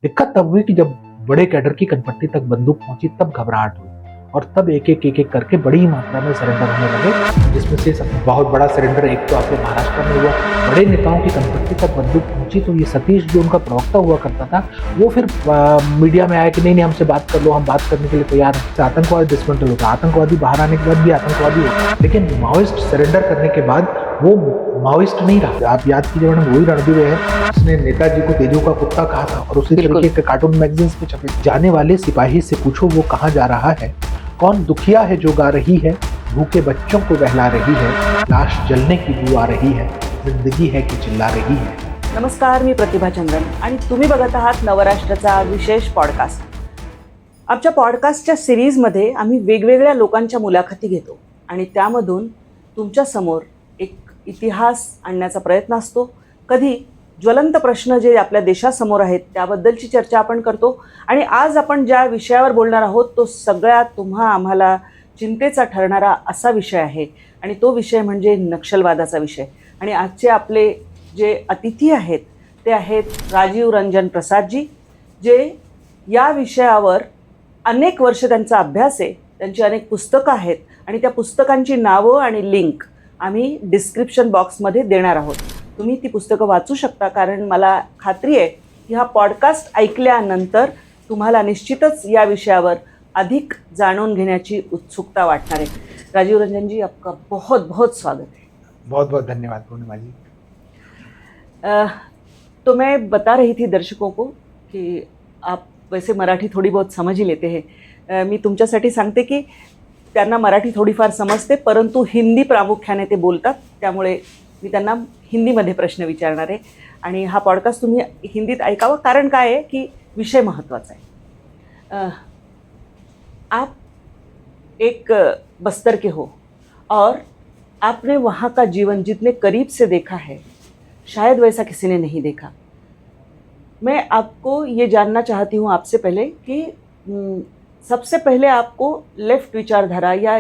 दिक्कत तब हुई कि जब बड़े कैडर की कनपट्टी तक बंदूक पहुंची तब घबराहट हुई और तब एक एक करके बड़ी मात्रा में सरेंडर होने लगे, जिसमें से बहुत बड़ा सरेंडर एक तो आपके महाराष्ट्र में हुआ। बड़े नेताओं की कनपट्टी तक बंदूक पहुंची तो ये सतीश जो उनका प्रवक्ता हुआ करता था वो फिर मीडिया में आया कि नहीं हम से बात कर लो, हम बात करने के लिए तैयार हैं। आतंकवाद डिसमेंटल होता, आतंकवादी बाहर आने के बाद भी आतंकवादी होता, लेकिन माओइस्ट सरेंडर करने के बाद वो माओइस्ट नहीं रहा। आप याद कीजिए मैडम, वही रणदीप है उसने नेताजी को तेजू का कुत्ता कहा था और उसी तरीके के कार्टून मैगजीन्स पे छपे। जाने वाले सिपाही से पूछो वो कहाँ जा रहा है, कौन दुखिया है जो गा रही है, भूखे बच्चों को बहला रही है, लाश जलने की बू आ रही है, जिंदगी है कि चिल्ला रही है। नमस्कार, मी प्रतिभा चंद्रन आणि तुम्ही बघत आहात नवराष्ट्राचा विशेष पॉडकास्ट. आमच्या पॉडकास्टच्या सिरीजमध्ये आम्ही वेगवेगळ्या लोकांच्या मुलाखती घेतो आणि त्यामधून तुमच्या समोर एक इतिहास आणण्याचा प्रयत्न असतो. कधी ज्वलंत प्रश्न जे आपल्या देशासमोर आहेत त्याबद्दलची चर्चा आपण करतो आणि आज आपण ज्या विषयावर बोलणार आहोत तो सगळ्यात तुम्हा आम्हाला चिंतेचा ठरणारा असा विषय आहे आणि तो विषय म्हणजे नक्षलवादाचा विषय. आणि आजचे आपले जे अतिथी आहेत ते आहेत राजीव रंजन प्रसादजी, जे या विषयावर अनेक वर्ष त्यांचा अभ्यास आहे, त्यांची अनेक पुस्तकं आहेत आणि त्या पुस्तकांची नावं आणि लिंक आम्ही डिस्क्रिप्शन बॉक्समध्ये देणार आहोत. तुम्ही ती पुस्तकं वाचू शकता, कारण मला खात्री आहे की हा पॉडकास्ट ऐकल्यानंतर तुम्हाला निश्चितच या विषयावर अधिक जाणून घेण्याची उत्सुकता वाटणार आहे. राजीव रंजन जी, आपका बहुत बहुत स्वागत है. बहुत बहुत धन्यवाद पूर्णिमा जी. तो मैं बता रही थी दर्शकों को कि आप वैसे मराठी थोड़ी बहुत समझ ही लेते हैं. मी तुमच्यासाठी सांगते की त्यांना मराठी थोडीफार समजते, परंतु हिंदी प्रामुख्याने ते बोलतात, त्यामुळे मी त्यांना हिंदीमध्ये प्रश्न विचारणार आहे आणि हा पॉडकास्ट तुम्ही हिंदीत ऐकावा. कारण काय आहे की विषय महत्त्वाचा आहे. आप एक बस्तर के हो और आपने वहाँ का जीवन जितने करीब से देखा है शायद वैसा किसी ने नहीं देखा. मैं आपको ये जानना चाहती हूँ आपसे पहले कि सबसे पहले आपको लेफ्ट विचारधारा या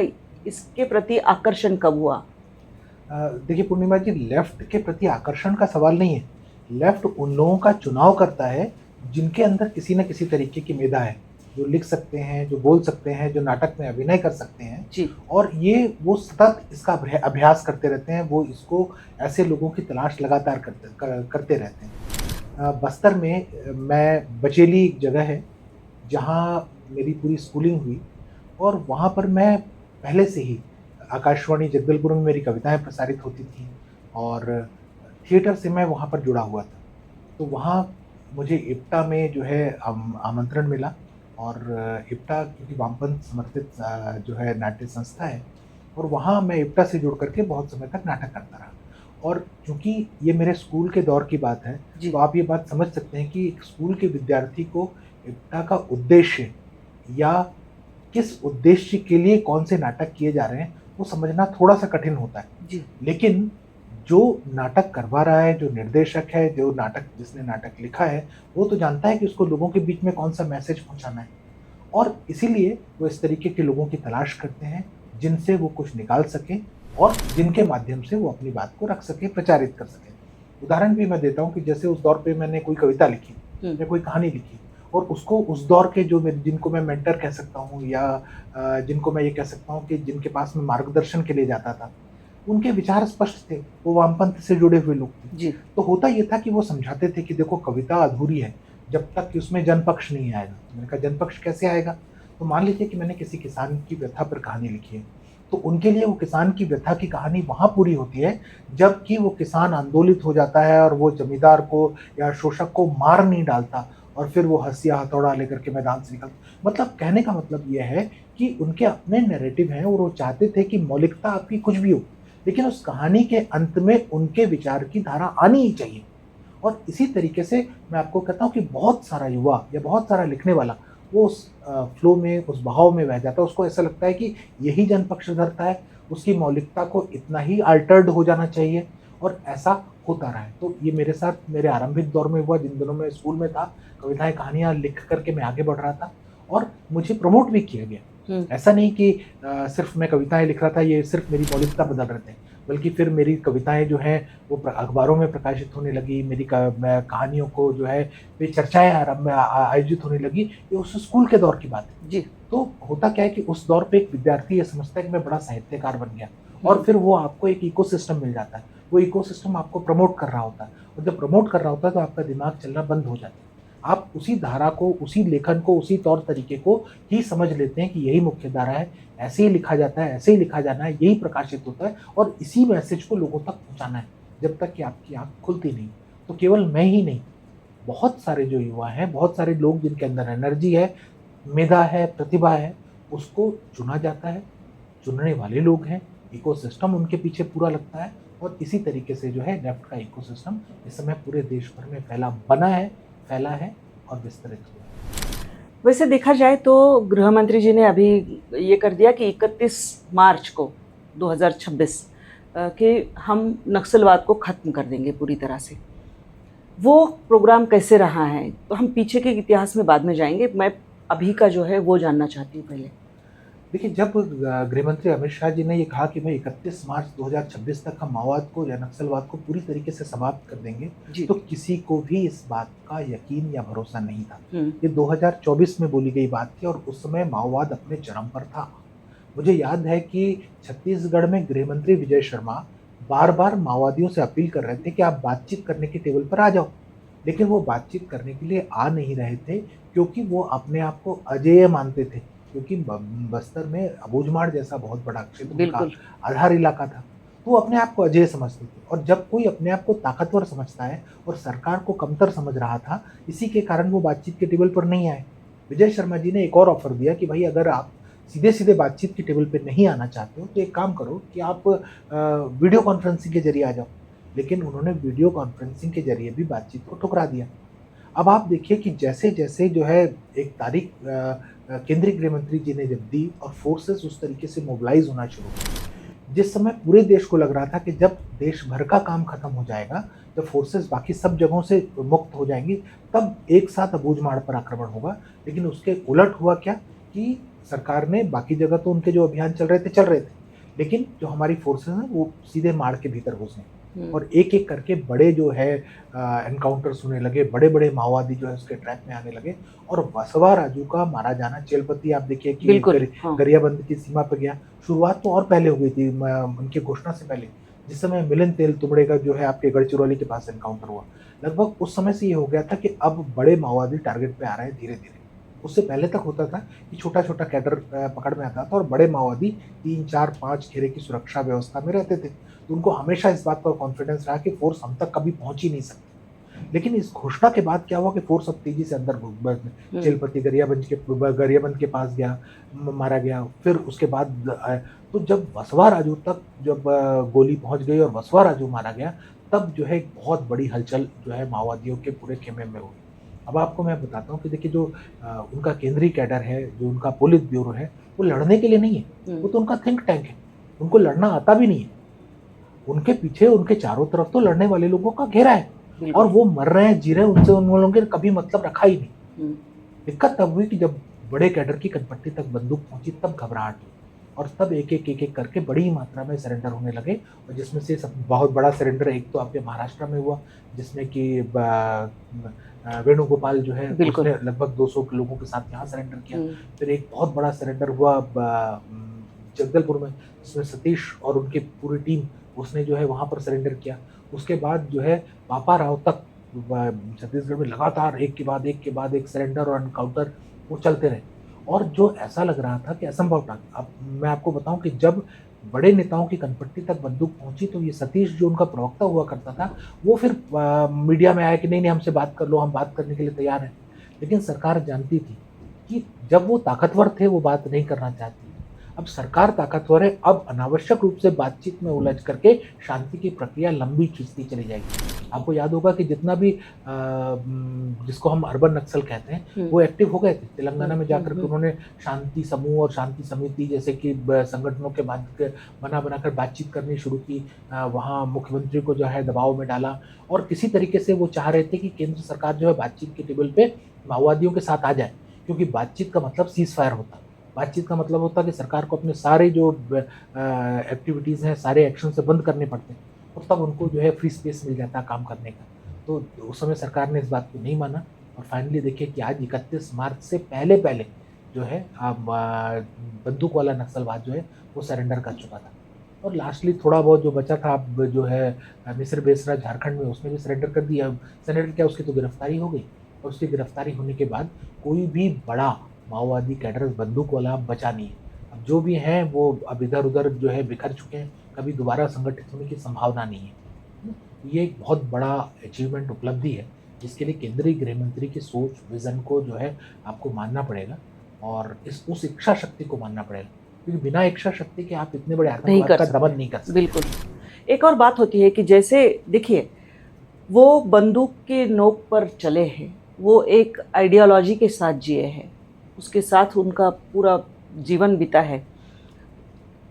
इसके प्रति आकर्षण कब हुआ? देखिए पूर्णिमा जी, लेफ्ट के प्रति आकर्षण का सवाल नहीं है. लेफ्ट उन लोगों का चुनाव करता है जिनके अंदर किसी न किसी तरीके की मेधा है, जो लिख सकते हैं, जो बोल सकते हैं, जो नाटक में अभिनय कर सकते हैं जी. और ये वो सतत इसका अभ्यास करते रहते हैं. वो इसको ऐसे लोगों की तलाश लगातार करते रहते हैं. बस्तर में मैं बचेली एक जगह है जहाँ मेरी पूरी स्कूलिंग हुई और वहाँ पर मैं पहले से ही आकाशवाणी जगदलपुर में मेरी कविताएं प्रसारित होती थी और थिएटर से मैं वहाँ पर जुड़ा हुआ था. तो वहाँ मुझे इप्टा में जो है आमंत्रण मिला और इप्टा क्योंकि वामपंथ समर्थित जो है नाट्य संस्था है और वहाँ मैं इप्टा से जुड़ करके बहुत समय तक नाटक करता रहा. और चूँकि ये मेरे स्कूल के दौर की बात है तो आप ये बात समझ सकते हैं कि एक स्कूल के विद्यार्थी को इप्टा का उद्देश्य या किस उद्देश्य के लिए कौन से नाटक किए जा रहे हैं वो समझना थोड़ा सा कठिन होता है जी. लेकिन जो नाटक करवा रहा है, जो निर्देशक है, जो जिसने नाटक लिखा है, वो तो जानता है कि उसको लोगों के बीच में कौन सा मैसेज पहुंचाना है और इसीलिए वो इस तरीके के लोगों की तलाश करते हैं जिनसे वो कुछ निकाल सकें और जिनके माध्यम से वो अपनी बात को रख सके, प्रचारित कर सकें. उदाहरण भी मैं देता हूँ कि जैसे उस दौर पे मैंने कोई कविता लिखी या कोई कहानी लिखी और उसको उस दौर के जिनको मैं मेंटर कह सकता हूँ या जिनको मैं ये कह सकता हूँ कि जिनके पास मैं मार्गदर्शन के लिए जाता था, उनके विचार स्पष्ट थे, वो वामपंथ से जुड़े हुए लोग थे जी. तो होता ये था कि वो समझाते थे कि देखो कविता अधूरी है जब तक कि उसमें जनपक्ष नहीं आएगा. मैंने कहा जनपक्ष कैसे आएगा? तो मान लीजिए कि मैंने किसी किसान की व्यथा पर कहानी लिखी है तो उनके लिए वो किसान की व्यथा की कहानी वहाँ पूरी होती है जबकि वो किसान आंदोलित हो जाता है और वो जमींदार को या शोषक को मार नहीं डालता और फिर वो हंसिया हथौड़ा लेकर के मैदान से निकलता. मतलब कहने का मतलब ये है कि उनके अपने नैरेटिव हैं और वो चाहते थे कि मौलिकता आपकी कुछ भी हो लेकिन उस कहानी के अंत में उनके विचार की धारा आनी ही चाहिए. और इसी तरीके से मैं आपको कहता हूँ कि बहुत सारा युवा या बहुत सारा लिखने वाला वो उस फ्लो में, उस बहाव में बह जाता है. उसको ऐसा लगता है कि यही जनपक्ष धरता है, उसकी मौलिकता को इतना ही अल्टर्ड हो जाना चाहिए और ऐसा होता रहा है. तो ये मेरे साथ मेरे आरंभिक दौर में हुआ, जिन दिनों में स्कूल में था. कविताएं कहानियाँ लिख करके मैं आगे बढ़ रहा था और मुझे प्रमोट भी किया गया. ऐसा नहीं कि सिर्फ मैं कविताएं लिख रहा था, ये सिर्फ मेरी मौलिकता बदल रहे थे. बल्कि फिर मेरी कविताएँ जो हैं वो अखबारों में प्रकाशित होने लगी, मेरी कहानियों को जो है पे चर्चाएँ आयोजित होने लगी। ये उस स्कूल के दौर की बात है। जी। तो होता क्या है कि उस दौर पे एक विद्यार्थी ये समझता है कि मैं बड़ा साहित्यकार बन गया, और हुँ। फिर वो आपको एक इकोसिस्टम मिल जाता है। वो इकोसिस्टम आपको प्रमोट कर रहा होता है, और जब प्रमोट कर रहा होता है तो आपका दिमाग चलना बंद हो जाता है। आप उसी धारा को, उसी लेखन को, उसी तौर तरीके को ही समझ लेते हैं कि यही मुख्य धारा है, ऐसे ही लिखा जाता है, ऐसे ही लिखा जाना है, यही प्रकाशित होता है और इसी मैसेज को लोगों तक पहुँचाना है, जब तक कि आपकी आँख खुलती नहीं। तो केवल मैं ही नहीं, बहुत सारे जो युवा हैं, बहुत सारे लोग जिनके अंदर एनर्जी है, मेधा है, प्रतिभा है, उसको चुना जाता है, चुनने वाले लोग हैं, इकोसिस्टम उनके पीछे पूरा लगता है, और इसी तरीके से जो है लेफ्ट का इकोसिस्टम इस समय पूरे देश भर में फैला है और विस्तरित हुआ है। वैसे देखा जाए तो गृह मंत्री जी ने अभी ये कर दिया कि 31 मार्च को 2026 कि हम नक्सलवाद को ख़त्म कर देंगे पूरी तरह से। वो प्रोग्राम कैसे रहा है, तो हम पीछे के इतिहास में बाद में जाएँगे। मैं अभी का जो है वो जानना चाहती हूँ पहले। देखिए, जब गृहमंत्री अमित शाह जी ने ये कहा कि भाई 31 मार्च 2026 तक हम माओवाद को या नक्सलवाद को पूरी तरीके से समाप्त कर देंगे, जी। तो किसी को भी इस बात का यकीन या भरोसा नहीं था। हुँ। ये 2024 में बोली गई बात थी और उस समय माओवाद अपने चरम पर था। मुझे याद है कि छत्तीसगढ़ में गृहमंत्री विजय शर्मा बार-बार माओवादियों से अपील कर रहे थे कि आप बातचीत करने की टेबल पर आ जाओ। लेकिन वो बातचीत करने के लिए आ नहीं रहे थे, क्योंकि वो अपने आप को अजेय मानते थे। क्योंकि बस्तर में अबूझमाड़ जैसा बहुत बड़ा क्षेत्र उनका बिल्कुल। आधार इलाका था। तो वो अपने आप को अजेय समझते थे, और जब कोई अपने आप को ताकतवर समझता है और सरकार को कमतर समझ रहा था, इसी के कारण वो बातचीत के टेबल पर नहीं आए। विजय शर्मा जी ने एक और ऑफ़र दिया कि भई अगर आप सीधे-सीधे बातचीत की टेबल पे नहीं आना चाहते हो, तो एक काम करो कि आप वीडियो कॉन्फ्रेंसिंग के ज़रिए आ जाओ। लेकिन उन्होंने वीडियो कॉन्फ्रेंसिंग के ज़रिए भी बातचीत को ठुकरा दिया। अब आप देखिए कि जैसे-जैसे जो है एक तारीख केंद्रीय गृह मंत्री जी ने जब दी और फोर्सेस उस तरीके से मोबिलाइज़ होना शुरू हुए, जिस समय पूरे देश को लग रहा था कि जब देश भर का काम खत्म हो जाएगा, जब फोर्सेस बाकी सब जगहों से मुक्त हो जाएँगी, तब एक साथ अबूझमाड़ पर आक्रमण होगा। लेकिन उसके उलट हुआ क्या कि सरकार ने बाकी जगह तो उनके जो अभियान चल रहे थे, लेकिन जो हमारी फोर्सेस हैं वो सीधे माड़ के भीतर घुस गईं। हुँ। और एक-एक करके बड़े जो है एनकाउंटर्स होने लगे, बड़े-बड़े माओवादी जो है उसके ट्रैक में आने लगे, और वसवा राजू का मारा जाना, चेलपति आप देखिए कि बिल्कुल, हाँ। गरियाबंद की सीमा पे गया। शुरुआत तो और पहले हो गई थी उनकी घोषणा से पहले, जिस समय मिलिंद तेल तुंबड़े का जो है आपके गढ़चिरौली के पास एनकाउंटर हुआ। लगभग उस समय से ये हो गया था कि अब बड़े माओवादी टारगेट पे आ रहे हैं धीरे-धीरे। उससे पहले तक होता था कि छोटा-छोटा कैडर पकड़ में आता था और बड़े माओवादी 3, 4, 5 घेरे की सुरक्षा व्यवस्था में रहते थे। तो उनको हमेशा इस बात का कॉन्फिडेंस रहा कि फ़ोर्स हम तक कभी पहुँच ही नहीं सकती। लेकिन इस घोषणा के बाद क्या हुआ कि फ़ोर्स अब तेज़ी से अंदर हुँ। चेलपति गरियाबंद के पास गया, मारा गया। फिर उसके बाद तो जब वसवा राजू तक गोली पहुँच गई और वसवा राजू मारा गया, तब जो है एक बहुत बड़ी हलचल जो है माओवादियों के पूरे खेमे में हुई। अब आपको मैं बताता हूँ कि देखिए जो उनका केंद्रीय कैडर है, जो उनका पोलित ब्यूरो है, वो लड़ने के लिए नहीं है, वो तो उनका थिंक टैंक है। उनको लड़ना आता भी नहीं है। उनके पीछे, उनके चारों तरफ तो लड़ने वाले लोगों का घेरा है, और बिल्कुल। वो मर रहे हैं, जी रहे हैं, उनसे उन लोगों ने कभी मतलब रखा ही नहीं। हुँ। दिक्कत तब हुई कि जब बड़े कैडर की कनपट्टी तक बंदूक पहुंची, तब घबराहट हुई, और तब एक-एक करके बड़ी ही मात्रा में सरेंडर होने लगे, और जिसमें से सब बहुत बड़ा सरेंडर एक तो आपके महाराष्ट्र में हुआ, जिसमें कि वेणुगोपाल जो है बिल्कुल। उसने लगभग 200 के लोगों के साथ यहाँ सरेंडर किया। हुँ। फिर एक बहुत बड़ा सरेंडर हुआ जगदलपुर में, जिसमें सतीश और उनकी पूरी टीम उसने जो है वहाँ पर सरेंडर किया। उसके बाद जो है पापा राव तक छत्तीसगढ़ में लगातार एक के बाद एक सरेंडर और एनकाउंटर वो चलते रहे, और जो ऐसा लग रहा था कि असंभव था। अब मैं आपको बताऊं कि जब बड़े नेताओं की कनपट्टी तक बंदूक पहुंची, तो ये सतीश जो उनका प्रवक्ता हुआ करता था, वो फिर मीडिया में आया कि नहीं हमसे बात कर लो, हम बात करने के लिए तैयार हैं। लेकिन सरकार जानती थी कि जब वो ताकतवर थे वो बात नहीं करना चाहती। अब सरकार ताकतवर है, अब अनावश्यक रूप से बातचीत में उलझ करके शांति की प्रक्रिया लंबी खींचती चली जाएगी। आपको याद होगा कि जितना भी जिसको हम अर्बन नक्सल कहते हैं, वो एक्टिव हो गए थे। तेलंगाना में जाकर के उन्होंने शांति समूह और शांति समिति जैसे कि संगठनों के बनाकर बातचीत करनी शुरू की। वहाँ मुख्यमंत्री को जो है दबाव में डाला, और किसी तरीके से वो चाह रहे थे कि केंद्र सरकार जो है बातचीत की टेबल पे माओवादियों के साथ आ जाए, क्योंकि बातचीत का मतलब सीज़ फायर होता है। बातचीत का मतलब होता कि सरकार को अपने सारे जो एक्टिविटीज़ हैं, सारे एक्शन से बंद करने पड़ते हैं और तब उनको जो है फ्री स्पेस मिल जाता है काम करने का। तो उस समय सरकार ने इस बात को नहीं माना और फाइनली देखिए कि आज 31 मार्च से पहले-पहले जो है बंदूक वाला नक्सलवाद जो है वो सरेंडर कर चुका था। और लास्टली थोड़ा बहुत जो बचा था अब जो है मिस्र बेसरा झारखंड में उसने भी सरेंडर कर दिया। सरेंडर क्या उसकी तो गिरफ्तारी हो गई और उसकी गिरफ्तारी होने के बाद कोई भी बड़ा माओवादी कैडर बंदूक वाला अब बचा नहीं है। अब जो भी हैं वो अब इधर-उधर जो है बिखर चुके हैं, कभी दोबारा संगठित होने की संभावना नहीं है। ये एक बहुत बड़ा अचीवमेंट उपलब्धि है, जिसके लिए केंद्रीय गृह मंत्री की सोच, विज़न को जो है आपको मानना पड़ेगा और उस इच्छा शक्ति को मानना पड़ेगा। क्योंकि बिना इच्छा शक्ति के आप इतने बड़े नहीं आतंकवाद कर का सकते। दमन नहीं कर सकते। बिल्कुल। एक और बात होती है कि जैसे देखिए, वो बंदूक के नोक पर चले हैं, वो एक आइडियोलॉजी के साथ जिए हैं, उसके साथ उनका पूरा जीवन बीता है।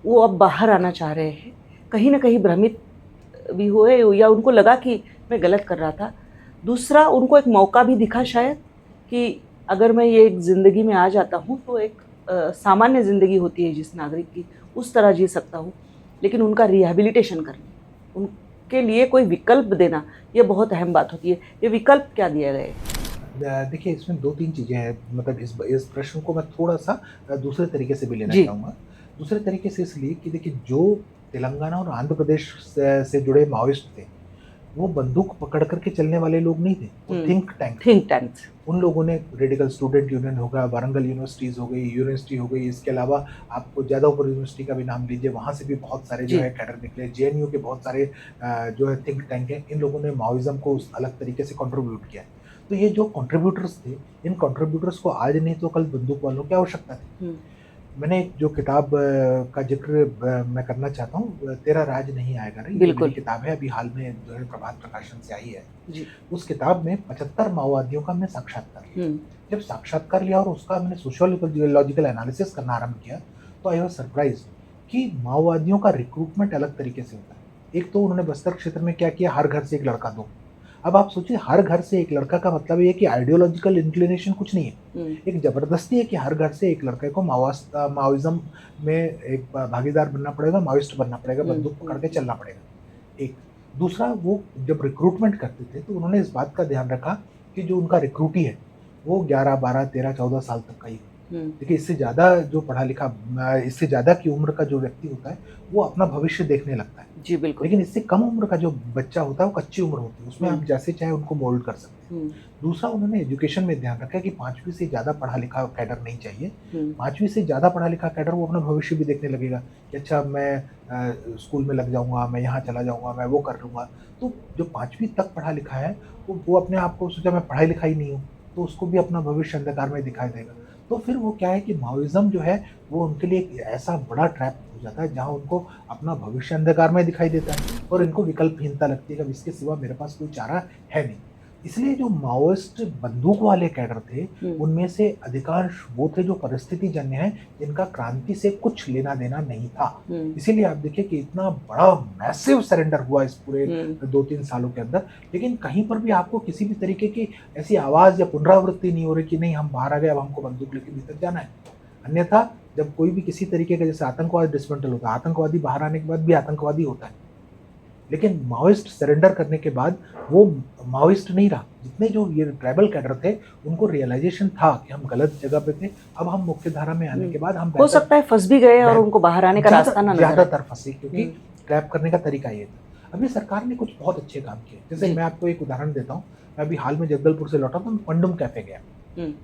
वो अब बाहर आना चाह रहे हैं, कहीं ना कहीं भ्रमित भी हुए या उनको लगा कि मैं गलत कर रहा था। दूसरा, उनको एक मौका भी दिखा शायद कि अगर मैं ये एक ज़िंदगी में आ जाता हूँ तो एक सामान्य ज़िंदगी होती है जिस नागरिक की, उस तरह जी सकता हूँ। लेकिन उनका रिहैबिलिटेशन करना, उनके लिए कोई विकल्प देना, ये बहुत अहम बात होती है। ये विकल्प क्या दिए गए? देखिए इसमें 2-3 चीज़ें हैं मतलब इस प्रश्न को मैं थोड़ा-सा दूसरे तरीके से भी लेना जी। चाहूँगा। दूसरे तरीके से इसलिए कि देखिए जो तेलंगाना और आंध्र प्रदेश से जुड़े माओइस्ट थे, वो बंदूक पकड़ कर के चलने वाले लोग नहीं थे, वो थिंक टैंक थे। Think tanks. उन लोगों ने रेडिकल स्टूडेंट यूनियन होगा, वारंगल यूनिवर्सिटीज़ हो गई, यूनिवर्सिटी हो गई, इसके अलावा आपको जादवपुर यूनिवर्सिटी का भी नाम लीजिए, वहाँ से भी बहुत सारे जो जी। है कैडर निकले, जेएनयू के बहुत सारे जो है थिंक टैंक हैं, इन लोगों ने माओइज़्म को उस अलग तरीके से कंट्रीब्यूट किया है। तो ये जो कंट्रीब्यूटर्स थे, इन कंट्रीब्यूटर्स को आज नहीं तो कल बंदूक वालों की आवश्यकता थी। मैंने एक जो किताब का ज़िक्र मैं करना चाहता हूँ, तेरा राज नहीं आएगा रे, ये बिल्कुल। मेरी किताब है, अभी हाल में जो है प्रभात प्रकाशन से आई है। जी। उस किताब में 75 माओवादियों का हमने साक्षात्कार लिया। जब साक्षात्कार लिया और उसका मैंने सोशियोलॉजिकल एनालिसिस करना आरंभ किया, तो आई वाज़ सरप्राइज़्ड कि माओवादियों का रिक्रूटमेंट अलग तरीके से होता है। एक तो उन्होंने बस्तर क्षेत्र में क्या किया, हर घर से एक लड़का दो। अब आप सोचिए हर घर से एक लड़का का मतलब ये है कि आइडियोलॉजिकल इंक्लिनेशन कुछ नहीं है। एक ज़बरदस्ती है कि हर घर से एक लड़के को माओइज़्म में एक भागीदार बनना पड़ेगा, माओइस्ट बनना पड़ेगा, बंदूक पकड़ के चलना पड़ेगा। एक। दूसरा, वो जब रिक्रूटमेंट करते थे तो उन्होंने इस बात का ध्यान रखा कि जो उनका रिक्रूटी है, वो 11, 12, 13, 14 साल तक का ही हो। देखिए इससे ज़्यादा जो पढ़ा लिखा इससे ज़्यादा की उम्र का जो व्यक्ति होता है, वो अपना भविष्य देखने लगता है। जी बिल्कुल। लेकिन इससे कम उम्र का जो बच्चा होता है, वो कच्ची उम्र होती है, उसमें आप जैसे चाहे उनको मोल्ड कर सकते हैं। दूसरा, उन्होंने एजुकेशन में ध्यान रखा कि 5वीं से ज़्यादा पढ़ा लिखा कैडर नहीं चाहिए। 5वीं से ज़्यादा पढ़ा लिखा कैडर वो अपना भविष्य भी देखने लगेगा कि अच्छा मैं स्कूल में लग जाऊँगा, मैं यहाँ चला जाऊँगा, मैं वो कर लूँगा। तो जो 5वीं तक पढ़ा लिखा है, वो अपने आप को सोचा मैं पढ़ा लिखा ही नहीं हूँ, तो उसको भी अपना भविष्य अंधकार में दिखाई देगा। तो फिर वो क्या है कि माओइज़्म जो है, वो उनके लिए एक ऐसा बड़ा ट्रैप हो जाता है, जहाँ उनको अपना भविष्य अंधकार में दिखाई देता है और इनको विकल्पहीनता लगती है कि अब इसके सिवा मेरे पास कोई चारा है नहीं। इसलिए जो माओइस्ट बंदूक वाले कैडर थे, उनमें से अधिकांश वो थे जो परिस्थितिजन्य हैं, जिनका क्रांति से कुछ लेना-देना नहीं था। इसीलिए आप देखिए कि इतना बड़ा मैसिव सरेंडर हुआ इस पूरे 2-3 सालों के अंदर, लेकिन कहीं पर भी आपको किसी भी तरीके की ऐसी आवाज़ या पुनरावृत्ति नहीं हो रही कि नहीं हम बाहर आ गए, अब हमको बंदूक लेके भीतर जाना है। अन्यथा जब कोई भी किसी तरीके का जैसे आतंकवाद डिसमेंटल होता है, आतंकवादी बाहर आने के बाद भी आतंकवादी होता है। लेकिन माओइस्ट सरेंडर करने के बाद वो माओइस्ट नहीं रहा। जितने जो ये ट्राइबल कैडर थे, उनको रियलाइज़ेशन था कि हम गलत जगह पे थे, अब हम मुख्य धारा में आने के बाद हम हो सकता है फंस भी गए और उनको बाहर आने का रास्ता ना नजर आए। ज़्यादातर फंसे क्योंकि ट्रैप करने का तरीका ये था। अभी सरकार ने कुछ बहुत अच्छे काम किए। जैसे मैं आपको एक उदाहरण देता हूँ, मैं अभी हाल में जगदलपुर से लौटा था, पंडुम कैफ़े गया।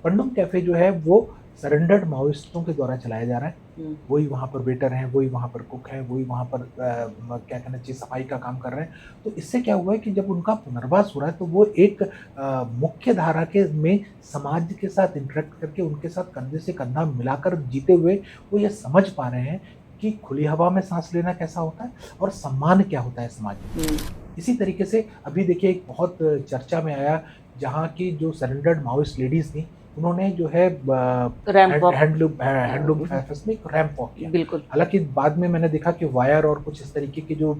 पंडुम कैफ़े जो है वो सरेंडर्ड माओइस्टों के द्वारा चलाया जा रहा है। वही वहाँ पर वेटर हैं, वही वहाँ पर कुक हैं, वही वहाँ पर क्या कहना चाहिए सफाई का काम कर रहे हैं। तो इससे क्या हुआ है कि जब उनका पुनर्वास हो रहा है तो वो एक मुख्य धारा के में समाज के साथ इंटरेक्ट करके उनके साथ कंधे से कंधा मिलाकर जीते हुए वो ये समझ पा रहे हैं कि खुली हवा में सांस लेना कैसा होता है और सम्मान क्या होता है समाज में। इसी तरीके से अभी देखिए एक बहुत चर्चा में आया जहाँ की जो सरेंडर्ड माओइस्ट लेडीज़ थी, उन्होंने जो है हैंडलूम फेस्ट में एक रैंप वॉक किया। बिल्कुल। हालाँकि बाद में मैंने देखा कि वायर और कुछ इस तरीके की जो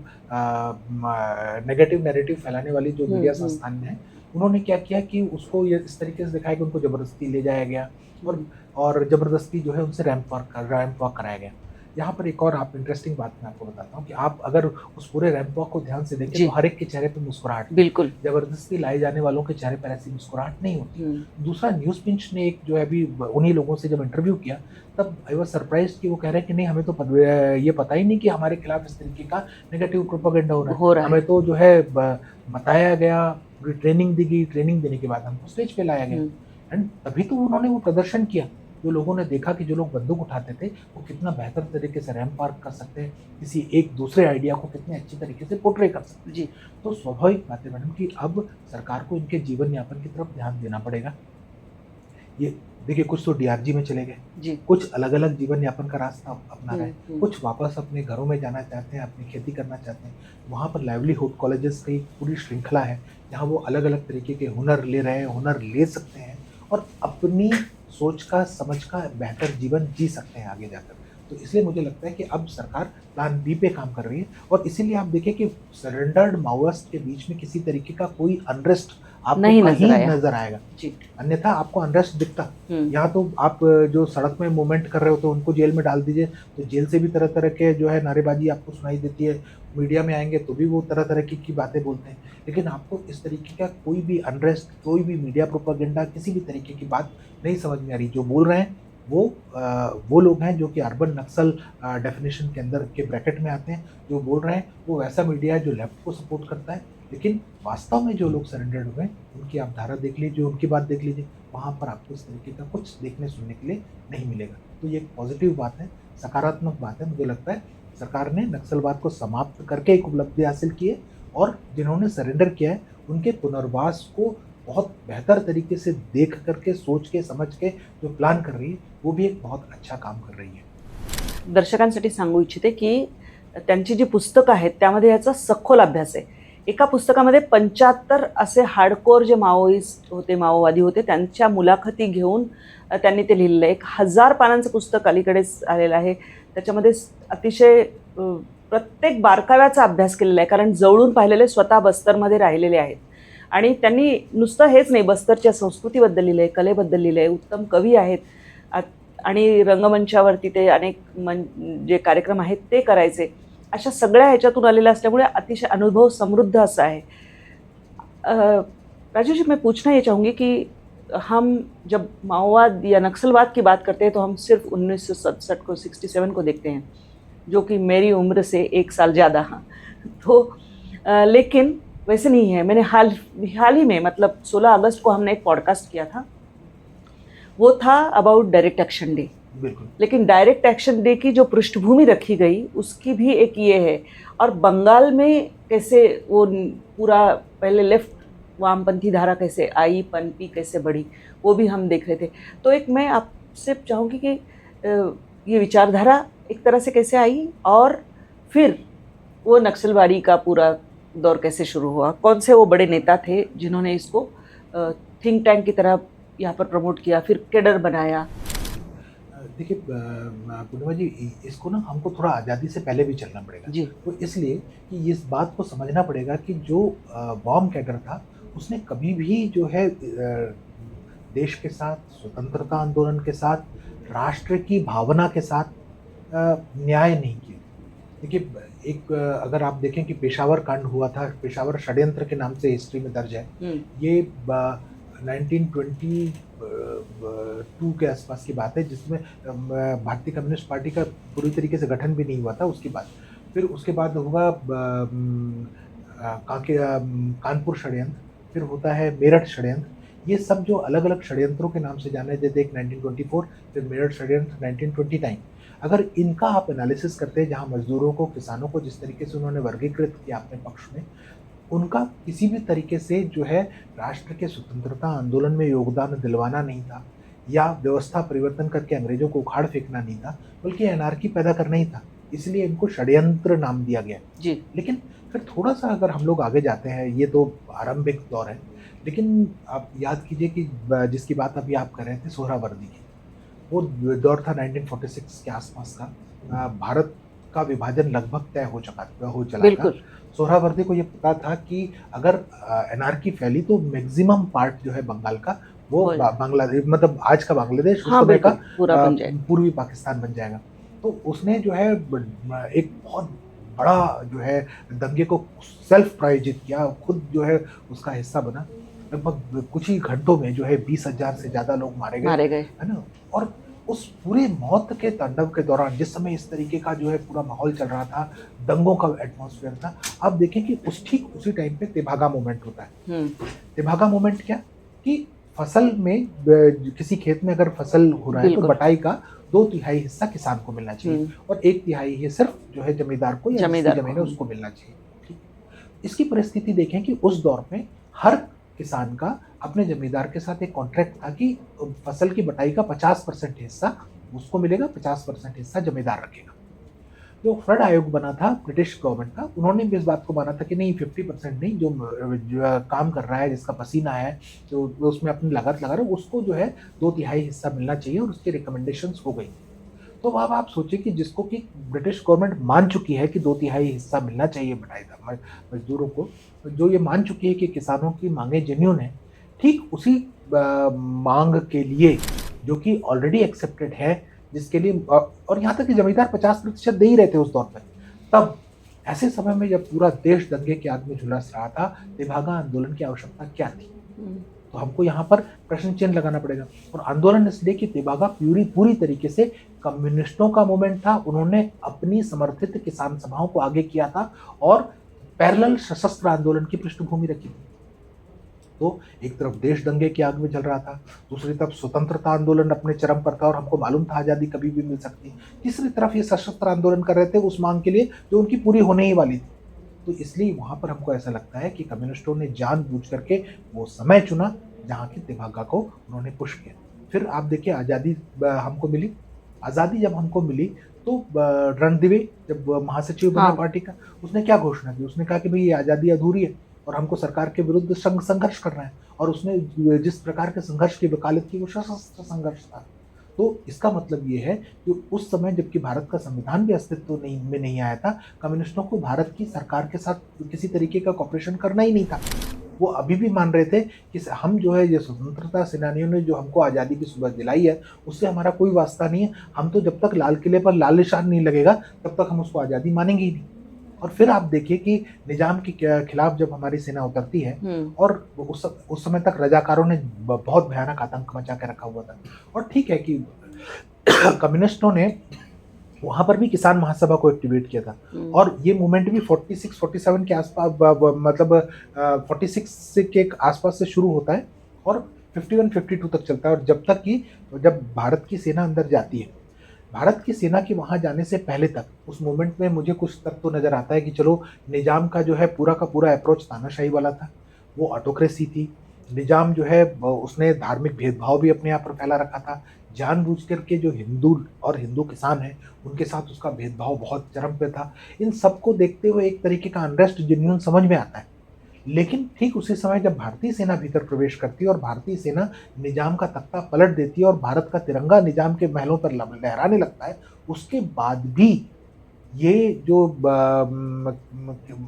नेगेटिव नैरेटिव फैलाने वाली जो मीडिया संस्थान हैं, उन्होंने क्या किया कि उसको ये इस तरीके से दिखाया कि उनको ज़बरदस्ती ले जाया गया और ज़बरदस्ती जो है उनसे रैंप वॉक कराया गया। यहाँ पर एक और आप इंटरेस्टिंग बात मैं आपको बताता हूँ कि आप अगर उस पूरे रैंप वॉक को ध्यान से देखें जी। तो हर एक के चेहरे पे मुस्कुराहट है। बिल्कुल। ज़बरदस्ती लाए जाने वालों के चेहरे पर ऐसी मुस्कुराहट नहीं होती। हम्म। दूसरा, न्यूज़ पिंच ने एक जो है अभी उन्हीं लोगों से जब इंटरव्यू किया, तब आई वाज़ सरप्राइज़्ड कि वो कह रहे हैं कि नहीं, हमें तो ये पता ही नहीं कि हमारे खिलाफ इस तरीके का नेगेटिव प्रोपेगेंडा हो रहा है। हो रहा है। हमें तो जो है बताया गया, पूरी ट्रेनिंग दी गई, ट्रेनिंग देने के बाद हमको स्टेज पे लाया गया। एंड तभी तो उन्होंने वो प्रदर्शन किया। जो लोगों ने देखा कि जो लोग बंदूक उठाते थे, वो कितना बेहतर तरीके से रैंप वॉक कर सकते हैं, किसी एक दूसरे आइडिया को कितने अच्छी तरीके से पोर्ट्रे कर सकते हैं। जी। तो स्वाभाविक बात है मैडम कि अब सरकार को इनके जीवन यापन की तरफ ध्यान देना पड़ेगा। ये देखिए, कुछ तो डीआरजी में चले गए, जी। कुछ अलग-अलग जीवन यापन का रास्ता अपना रहे हैं, हम्म। कुछ वापस अपने घरों में जाना चाहते हैं, अपनी खेती करना चाहते हैं। वहाँ पर लाइवलीहुड कॉलेजेस की पूरी श्रृंखला है, जहाँ वो अलग-अलग तरीके के हुनर ले रहे हैं, हुनर ले सकते हैं और अपनी सोच का, समझ का बेहतर जीवन जी सकते हैं आगे जाकर। तो इसलिए मुझे लगता है कि अब सरकार प्लान बी पे काम कर रही है और इसीलिए आप देखिए कि सरेंडर्ड माओवाइस्ट के बीच में किसी तरीके का कोई अनरेस्ट आपको नहीं कहीं नजर आया। नज़र आएगा। जी। अन्यथा आपको अनरेस्ट दिखता। हम्म। यहाँ तो आप जो सड़क में मूवमेंट कर रहे हो तो उनको जेल में डाल दीजिए, तो जेल से भी तरह-तरह के जो है नारेबाज़ी आपको सुनाई देती है। मीडिया में आएँगे तो भी वो तरह-तरह की बातें बोलते हैं। लेकिन आपको इस तरीके का कोई भी अनरेस्ट, कोई भी मीडिया प्रोपेगेंडा, किसी भी तरीके की बात नहीं समझ में आ रही। जो बोल रहे हैं वो लोग हैं जो कि अर्बन नक्सल डेफिनिशन के अंदर के ब्रैकेट में आते हैं। जो बोल रहे हैं वो वैसा मीडिया है जो लेफ्ट को सपोर्ट करता है। लेकिन वास्तव में जो लोग सरेंडर्ड हुए हैं, उनकी आप धारा देख लीजिए, उनकी बात देख लीजिए, वहाँ पर आपको इस तरीके का कुछ देखने सुनने के लिए नहीं मिलेगा। तो ये एक पॉजिटिव बात है, सकारात्मक बात है। मुझे लगता है सरकार ने नक्सलवाद को समाप्त करके एक उपलब्धि हासिल की है और जिन्होंने सरेंडर किया है, उनके पुनर्वास को बहुत बेहतर तरीके से देख करके, सोच के, समझ के जो प्लान कर रही है, वो भी एक बहुत अच्छा काम कर रही है। दर्शकांसाठी सांगू इच्छिते की त्यांची जी पुस्तकं आहेत त्यामध्ये याचा सखोल अभ्यास आहे. एका पुस्तकामध्ये 75 असे हार्डकोर जे माओइस्ट होते, माओवादी होते, त्यांच्या मुलाखती घेऊन त्यांनी ते लिहिलेलं आहे. 1000 पानांचं पुस्तक अलीकडेच आलेलं आहे. त्याच्यामध्ये अतिशय प्रत्येक बारकाव्याचा अभ्यास केलेला आहे, कारण जवळून पाहिलेले, स्वतः बस्तरमध्ये राहिलेले आहेत. आणि त्यांनी नुसतं हेच नाही, बस्तरच्या संस्कृतीबद्दल लिहिलं आहे, कलेबद्दल लिहिलं आहे, उत्तम कवी आहेत आणि रंगमंचावरती ते अनेक जे कार्यक्रम आहेत ते करायचे. अशा सगळ्या ह्याच्यातून आलेल्या असल्यामुळे अतिशय अनुभव समृद्ध असा है। राजू जी, मैं पूछना ये चाहूँगी कि हम जब माओवाद या नक्सलवाद की बात करते हैं तो हम सिर्फ 1967 को, 67 को देखते हैं, जो कि मेरी उम्र से 1 साल ज़्यादा। हाँ, तो लेकिन वैसे नहीं है। मैंने हाल ही में, मतलब 16 अगस्त को हमने एक पॉडकास्ट किया था, वो था अबाउट डायरेक्ट एक्शन डे। बिल्कुल। लेकिन डायरेक्ट एक्शन डे की जो पृष्ठभूमि रखी गई उसकी भी एक ये है, और बंगाल में कैसे वो पूरा पहले लेफ्ट वामपंथी धारा कैसे आई, पनपी, कैसे बढ़ी, वो भी हम देख रहे थे। तो एक मैं आपसे चाहूँगी कि ये विचारधारा एक तरह से कैसे आई और फिर वो नक्सलवादी का पूरा दौर कैसे शुरू हुआ, कौन से वो बड़े नेता थे जिन्होंने इसको थिंक टैंक की तरह यहाँ पर प्रमोट किया, फिर केडर बनाया। देखिए पूर्णिमा जी, इसको ना हमको थोड़ा आज़ादी से पहले भी चलना पड़ेगा जी। तो इसलिए कि इस बात को समझना पड़ेगा कि जो बॉम्ब कैडर था उसने कभी भी जो है देश के साथ, स्वतंत्रता आंदोलन के साथ, राष्ट्र की भावना के साथ न्याय नहीं किया। देखिए एक अगर आप देखें कि पेशावर कांड हुआ था, पेशावर षड्यंत्र के नाम से हिस्ट्री में दर्ज है। ये 1922 के आसपास की बात है, जिसमें भारतीय कम्युनिस्ट पार्टी का पूरी तरीके से गठन भी नहीं हुआ था उसके बाद। फिर उसके बाद हुआ कानपुर षड्यंत्र, फिर होता है मेरठ षड्यंत्र। ये सब जो अलग-अलग षड्यंत्रों के नाम से जाने जाते, एक 1924, फिर मेरठ षड्यंत्र 1929। अगर इनका आप एनालिसिस करते हैं, जहाँ मजदूरों को, किसानों को जिस तरीके से उन्होंने वर्गीकृत किया अपने पक्ष में, उनका किसी भी तरीके से जो है राष्ट्र के स्वतंत्रता आंदोलन में योगदान दिलवाना नहीं था, या व्यवस्था परिवर्तन करके अंग्रेजों को उखाड़ फेंकना नहीं था, बल्कि एनार्की पैदा करना ही था। इसलिए इनको षड्यंत्र नाम दिया गया जी। लेकिन फिर थोड़ा-सा अगर हम लोग आगे जाते हैं, ये तो आरंभिक दौर है, लेकिन आप याद कीजिए कि जिसकी बात अभी आप कर रहे थे, सोहरावर्दी की, वो दौर था 1946 के आसपास का। भारत का विभाजन लगभग तय हो चला था। बिल्कुल। सोहरावर्दी को ये पता था कि अगर एनार्की फैली तो मैक्सिमम पार्ट जो है बंगाल का वो हो जाए। बांग्लादेश, मतलब आज का बांग्लादेश उस हाँ, समय का बिल्कुल, पूरा बन जाएगा। पूर्वी पाकिस्तान बन जाएगा। तो उसने जो है एक बहुत बड़ा जो है दंगे को सेल्फ प्रायोजित किया, खुद जो है उसका हिस्सा बना। लगभग कुछ ही घंटों में जो है 20,000 से ज़्यादा लोग मारे गए, मारे गए। है ना? और उस पूरे मौत के तांडव के दौरान जिस समय इस तरीके का जो है पूरा माहौल चल रहा था, दंगों का एटमॉस्फेयर था, आप देखें कि ठीक उसी टाइम पे तेभागा मूवमेंट होता है। तेभागा मूवमेंट क्या कि फसल में किसी खेत में अगर फसल हो रहा है तो बिल्कुल। बटाई का 2/3 हिस्सा किसान को मिलना चाहिए और 1/3 ही सिर्फ जो है जमींदार को या जिसकी जमींदार जमीन है को। उसको मिलना चाहिए। ठीक। इसकी परिस्थिति देखें कि उस दौर में हर किसान का अपने जमींदार के साथ एक कॉन्ट्रैक्ट था कि फसल की बटाई का 50% हिस्सा उसको मिलेगा, 50% हिस्सा जमींदार रखेगा। जो फ्लड आयोग बना था ब्रिटिश गवर्नमेंट का, उन्होंने भी इस बात को माना था कि नहीं, 50% नहीं, जो काम कर रहा है, जिसका पसीना है, जो उसमें अपनी लागत लगा रहा है, उसको जो है 2/3 हिस्सा मिलना चाहिए और उसकी रिकमेंडेशंस हो गई। तो अब आप सोचिए कि जिसको कि ब्रिटिश गवर्नमेंट मान चुकी है कि 2/3 हिस्सा मिलना चाहिए बटाई का मजदूरों को, जो ये मान चुकी है कि किसानों की मांगे जेन्युइन है, ठीक उसी मांग के लिए जो कि ऑलरेडी एक्सेप्टेड है, जिसके लिए और यहाँ तक कि जमींदार 50% दे ही रहे थे उस दौर पे, तब ऐसे समय में जब पूरा देश दंगे की आग में झुलस रहा था, तेभागा आंदोलन की आवश्यकता क्या थी? तो हमको यहाँ पर प्रश्न चिन्ह लगाना पड़ेगा। और आंदोलन इसलिए कि तेभागा पूरी तरीके से कम्युनिस्टों का मूवमेंट था। उन्होंने अपनी समर्थित किसान सभाओं को आगे किया था और पैरेलल सशस्त्र आंदोलन की पृष्ठभूमि रखी थी। तो एक तरफ देश दंगे की आग में जल रहा था, दूसरी तरफ स्वतंत्रता आंदोलन अपने चरम पर था और हमको मालूम था आज़ादी कभी भी मिल सकती है। तीसरी तरफ ये सशस्त्र आंदोलन कर रहे थे उस मांग के लिए जो उनकी पूरी होने ही वाली थी। तो इसलिए वहाँ पर हमको ऐसा लगता है कि कम्युनिस्टों ने जानबूझ करके वो समय चुना जहाँ की तेभागा को उन्होंने पुश किया। फिर आप देखिए आज़ादी हमको मिली। आज़ादी जब हमको मिली तो रणदिवे जब महासचिव बना हाँ। पार्टी का, उसने क्या घोषणा की? उसने कहा कि भाई ये आज़ादी अधूरी है और हमको सरकार के विरुद्ध संघर्ष करना है। और उसने जिस प्रकार के संघर्ष की वकालत की वो सशस्त्र संघर्ष था। तो इसका मतलब ये है कि उस समय जबकि भारत का संविधान भी अस्तित्व में नहीं आया था, कम्युनिस्टों को भारत की सरकार के साथ किसी तरीके का कॉपरेशन करना ही नहीं था। वो अभी भी मान रहे थे कि हम जो है ये स्वतंत्रता सेनानियों ने जो हमको आज़ादी की सुबह दिलाई है, उससे हमारा कोई वास्ता नहीं है। हम तो जब तक लाल किले पर लाल निशान नहीं लगेगा तब तक हम उसको आज़ादी मानेंगे ही नहीं। और फिर आप देखिए कि निजाम के खिलाफ जब हमारी सेना उतरती है और उस समय तक रजाकारों ने बहुत भयानक आतंक मचा के रखा हुआ था। और ठीक है कि कम्युनिस्टों ने वहाँ पर भी किसान महासभा को एक्टिवेट किया था और ये मूवमेंट भी 46-47 के आसपास, मतलब 46 के आसपास से शुरू होता है और 51-52 तक चलता है। और जब तक कि जब भारत की सेना अंदर जाती है, भारत की सेना के वहाँ जाने से पहले तक उस मूवमेंट में मुझे कुछ तक तो नज़र आता है कि चलो निजाम का जो है पूरा का पूरा अप्रोच तानाशाही वाला था, वो ऑटोक्रेसी थी। निजाम जो है उसने धार्मिक भेदभाव भी अपने यहाँ पर फैला रखा था। जानबूझ कर के जो हिंदू किसान हैं उनके साथ उसका भेदभाव बहुत चरम पे था। इन सबको देखते हुए एक तरीके का अनरेस्ट जेन्युइन समझ में आता है। लेकिन ठीक उसी समय जब भारतीय सेना भीतर प्रवेश करती है और भारतीय सेना निजाम का तख्ता पलट देती है और भारत का तिरंगा निजाम के महलों पर लहराने लगता है, उसके बाद भी ये जो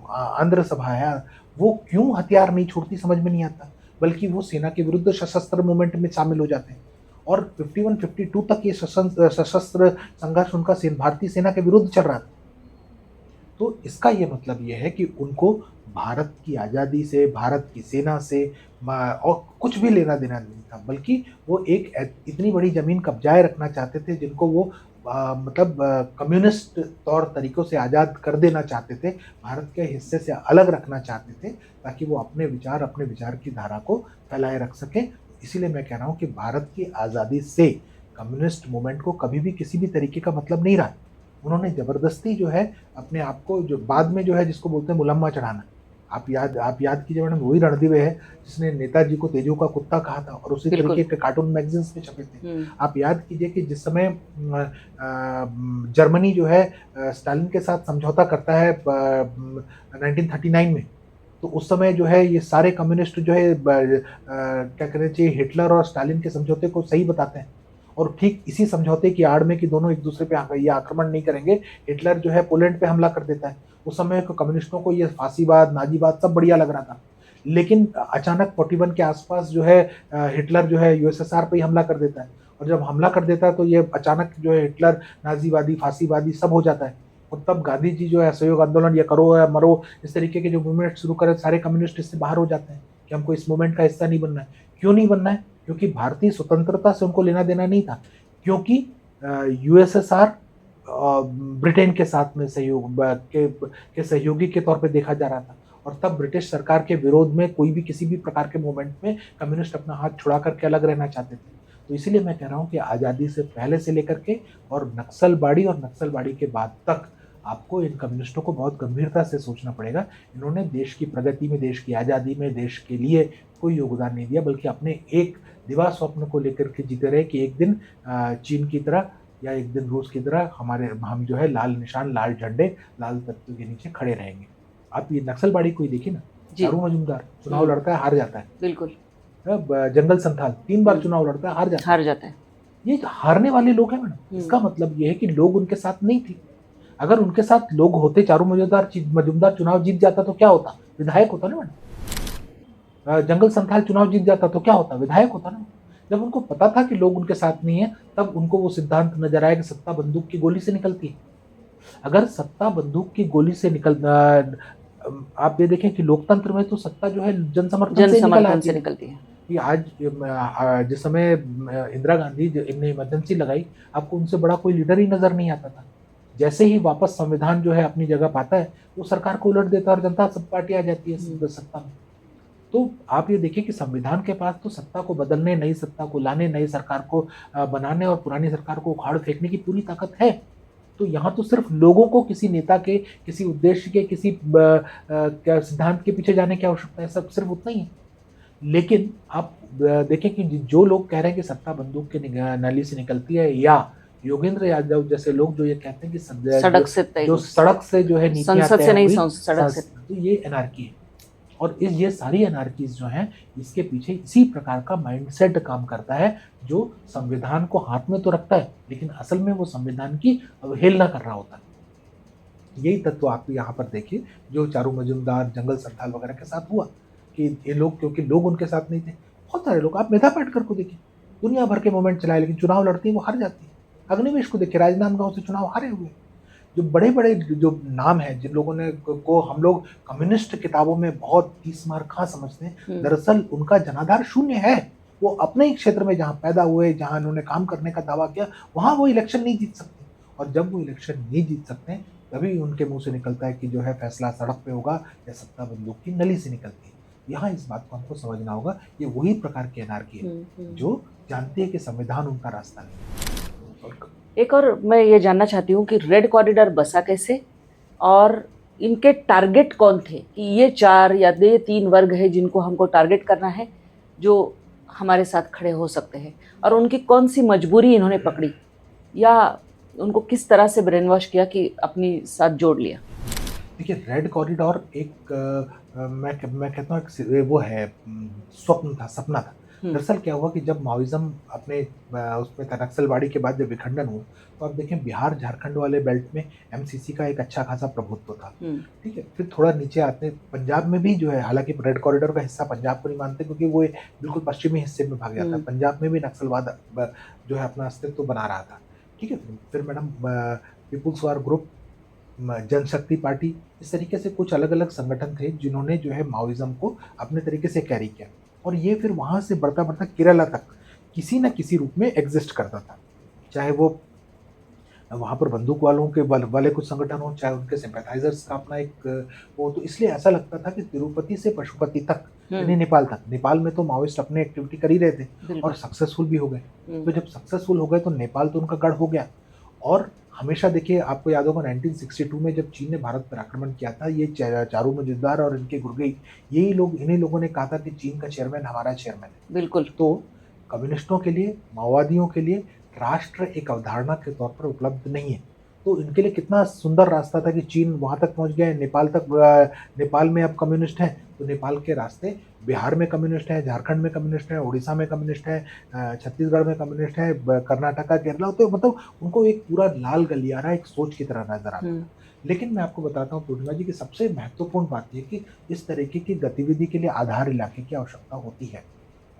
आंध्र सभा है वो क्यों हथियार नहीं छोड़ती समझ में नहीं आता, बल्कि वो सेना के विरुद्ध सशस्त्र मूवमेंट में शामिल हो जाते हैं। और 51-52 तक ये सशस्त्र संघर्ष उनका भारतीय सेना के विरुद्ध चल रहा था। तो इसका ये मतलब ये है कि उनको भारत की आज़ादी से, भारत की सेना से और कुछ भी लेना देना नहीं था, बल्कि वो एक इतनी बड़ी ज़मीन कब्जाए रखना चाहते थे जिनको वो मतलब कम्युनिस्ट तौर तरीक़ों से आज़ाद कर देना चाहते थे, भारत के हिस्से से अलग रखना चाहते थे, ताकि वो अपने विचार की धारा को फैलाए रख सकें। इसीलिए मैं कह रहा हूँ कि भारत की आज़ादी से कम्युनिस्ट मूवमेंट को कभी भी किसी भी तरीके का मतलब नहीं रहा। उन्होंने ज़बरदस्ती जो है अपने आप को, जो बाद में जो है जिसको बोलते हैं मुलम्मा चढ़ाना, आप याद कीजिए मैडम, वही रणदिवे है जिसने नेताजी को तेजू का कुत्ता कहा था और उसी तरीके के कार्टून मैगजीन्स में छपे थे। आप याद कीजिए कि जिस समय जर्मनी जो है स्टालिन के साथ समझौता करता है 1939 में, तो उस समय जो है ये सारे कम्युनिस्ट जो है क्या कहना चाहिए, हिटलर और स्टालिन के समझौते को सही बताते हैं और ठीक इसी समझौते की आड़ में कि दोनों एक दूसरे पे ये आक्रमण नहीं करेंगे, हिटलर जो है पोलैंड पे हमला कर देता है। उस समय कम्युनिस्टों को ये फांसीवाद, नाजीवाद सब बढ़िया लग रहा था। लेकिन अचानक 41 के आसपास जो है हिटलर जो है यूएसएसआर पे ही हमला कर देता है, और जब हमला कर देता है तो ये अचानक जो है हिटलर नाजीवादी, फांसीवादी सब हो जाता है। और तब गांधी जी जो है असहयोग आंदोलन, या करो या मरो, इस तरीके के जो मूवमेंट शुरू करे, सारे कम्युनिस्ट इससे बाहर हो जाते हैं कि हमको इस मूवमेंट का हिस्सा नहीं बनना है। क्यों नहीं बनना है? क्योंकि भारतीय स्वतंत्रता से उनको लेना देना नहीं था, क्योंकि यूएसएसआर ब्रिटेन के साथ में के सहयोगी के तौर पे देखा जा रहा था, और तब ब्रिटिश सरकार के विरोध में कोई भी किसी भी प्रकार के मूवमेंट में कम्युनिस्ट अपना हाथ छुड़ा करके अलग रहना चाहते थे। तो इसीलिए मैं कह रहा हूँ कि आज़ादी से पहले से लेकर के और नक्सलबाड़ी के बाद तक आपको इन कम्युनिस्टों को बहुत गंभीरता से सोचना पड़ेगा। इन्होंने देश की प्रगति में, देश की आज़ादी में, देश के लिए कोई योगदान नहीं दिया, बल्कि अपने एक दिवा स्वप्न को लेकर के जीते रहे कि एक दिन चीन की तरह या एक दिन रूस की तरह हम जो है लाल निशान, लाल झंडे, लाल तख्तों के नीचे खड़े रहेंगे। आप ये नक्सलबाड़ी को ही देखिए ना, चारू मजूमदार चुनाव लड़ता है, हार जाता है। बिल्कुल। जंगल संथाल 3 बार चुनाव लड़ता है, हार जाता है। ये हारने वाले लोग हैं मैडम। इसका मतलब ये है कि लोग उनके साथ नहीं थे। अगर उनके साथ लोग होते, चारू मजूमदार चुनाव जीत जाता तो क्या होता? विधायक होता ना मैडम। जंगल संथाल चुनाव जीत जाता तो क्या होता? विधायक होता ना। जब उनको पता था कि लोग उनके साथ नहीं है, तब उनको वो सिद्धांत नजर आया कि सत्ता बंदूक की गोली से निकलती है। अगर सत्ता बंदूक की गोली से आप ये देखें कि लोकतंत्र में तो सत्ता जो है जनसमर्थन से निकलती है। कि आज जिस समय इंदिरा गांधी ने इमरजेंसी लगाई, आपको उनसे बड़ा कोई लीडर ही नजर नहीं आता था। जैसे ही वापस संविधान जो है अपनी जगह पाता है, वो सरकार को उलट देता है और जनता सब पार्टी आ जाती है सत्ता में। तो आप ये देखिए कि संविधान के पास तो सत्ता को बदलने, नई सत्ता को लाने, नई सरकार को बनाने और पुरानी सरकार को उखाड़ फेंकने की पूरी ताकत है। तो यहाँ तो सिर्फ लोगों को किसी नेता के, किसी उद्देश्य के, किसी सिद्धांत के पीछे जाने की आवश्यकता है, सब सिर्फ उतना ही है। लेकिन आप देखें कि जो लोग कह रहे हैं कि सत्ता बंदूक के नली से निकलती है, या योगेंद्र यादव जैसे लोग जो ये कहते हैं कि सड़क से जो है संसद से नहीं, सड़क से, तो ये एनार्की है। और ये सारी एनार्कीज जो हैं, इसके पीछे इसी प्रकार का माइंडसेट काम करता है, जो संविधान को हाथ में तो रखता है, लेकिन असल में वो संविधान की अवहेलना कर रहा होता है। यही तत्व आप यहाँ पर देखिए जो चारू मजूमदार, जंगल संथाल वगैरह के साथ हुआ, कि ये लोग, क्योंकि लोग उनके साथ नहीं थे। बहुत सारे लोग, आप मेधा पाटकर को देखिए, दुनिया भर के मूवमेंट चलाए, लेकिन चुनाव लड़ती है वो हार जाती है। अग्निवेश को देखिए, राजनांदगांव से चुनाव हारे हुए। जो बड़े बड़े जो नाम हैं, जिन लोगों ने को हम लोग कम्युनिस्ट किताबों में बहुत 30 मार खा समझते हैं, दरअसल उनका जनाधार शून्य है। वो अपने ही क्षेत्र में जहाँ पैदा हुए, जहाँ उन्होंने काम करने का दावा किया, वहाँ वो इलेक्शन नहीं जीत सकते। और जब वो इलेक्शन नहीं जीत सकते हैं, तभी उनके मुंह से निकलता है कि जो है फैसला सड़क पे होगा या सत्ता बंदूक की नली से निकलती है। यहाँ इस बात को हमको समझना होगा, ये वही प्रकार की एनार्की है जो जानती है कि संविधान उनका रास्ता नहीं। एक और मैं ये जानना चाहती हूँ कि रेड कॉरिडोर बसा कैसे, और इनके टारगेट कौन थे, कि ये 4 या ये 3 वर्ग है जिनको हमको टारगेट करना है, जो हमारे साथ खड़े हो सकते हैं, और उनकी कौन सी मजबूरी इन्होंने पकड़ी, या उनको किस तरह से ब्रेन वॉश किया कि अपनी साथ जोड़ लिया। देखिए, रेड कॉरिडोर एक मैं कहता हूँ वो है स्वप्न था, सपना था। दरअसल क्या हुआ कि जब माओइज्म अपने उसमें था, नक्सलबाड़ी के बाद जब विखंडन हुआ, तो आप देखें बिहार झारखंड वाले बेल्ट में एमसीसी का एक अच्छा खासा प्रभुत्व था। ठीक है, फिर थोड़ा नीचे आते पंजाब में भी जो है, हालांकि रेड कॉरिडोर का हिस्सा पंजाब को नहीं मानते, क्योंकि वो बिल्कुल पश्चिमी हिस्से में भाग जाता है। पंजाब में भी नक्सलवाद जो है अपना अस्तित्व बना रहा था। ठीक है, फिर मैडम पीपुल्स वार ग्रुप, जनशक्ति पार्टी, इस तरीके से कुछ अलग अलग संगठन थे जिन्होंने जो है माओइज्म को अपने तरीके से कैरी किया, और ये फिर वहाँ से बढ़ता बढ़ता केरला तक किसी न किसी रूप में एग्जिस्ट करता था। चाहे वो वहाँ पर बंदूक वालों के वाले कुछ संगठन हो, चाहे उनके सिंपैथाइजर्स का अपना एक वो, तो इसलिए ऐसा लगता था कि तिरुपति से पशुपति तक, यानी नेपाल तक। नेपाल में तो माओइस्ट अपने एक्टिविटी कर ही रहे थे और सक्सेसफुल भी हो गए। तो जब सक्सेसफुल हो गए तो नेपाल तो उनका गढ़ हो गया। और हमेशा देखिए, आपको याद होगा 1962 में जब चीन ने भारत पर आक्रमण किया था, ये चारू मजूमदार और इनके गुर्गई, यही लोग, इन्हीं लोगों ने कहा था कि चीन का चेयरमैन हमारा चेयरमैन है। बिल्कुल। तो कम्युनिस्टों के लिए, माओवादियों के लिए राष्ट्र एक अवधारणा के तौर पर उपलब्ध नहीं है। तो इनके लिए कितना सुंदर रास्ता था कि चीन वहाँ तक पहुँच गया, नेपाल में अब कम्युनिस्ट हैं, तो नेपाल के रास्ते बिहार में कम्युनिस्ट हैं, झारखंड में कम्युनिस्ट हैं, उड़ीसा में कम्युनिस्ट हैं, छत्तीसगढ़ में कम्युनिस्ट हैं, कर्नाटका, केरला, तो मतलब उनको एक पूरा लाल गलियारा एक सोच की तरह नजर आता हम्म, था। लेकिन मैं आपको बताता हूँ पूर्णिमा जी की सबसे महत्वपूर्ण बात ये कि इस तरीके की गतिविधि के लिए आधार इलाके की आवश्यकता होती है,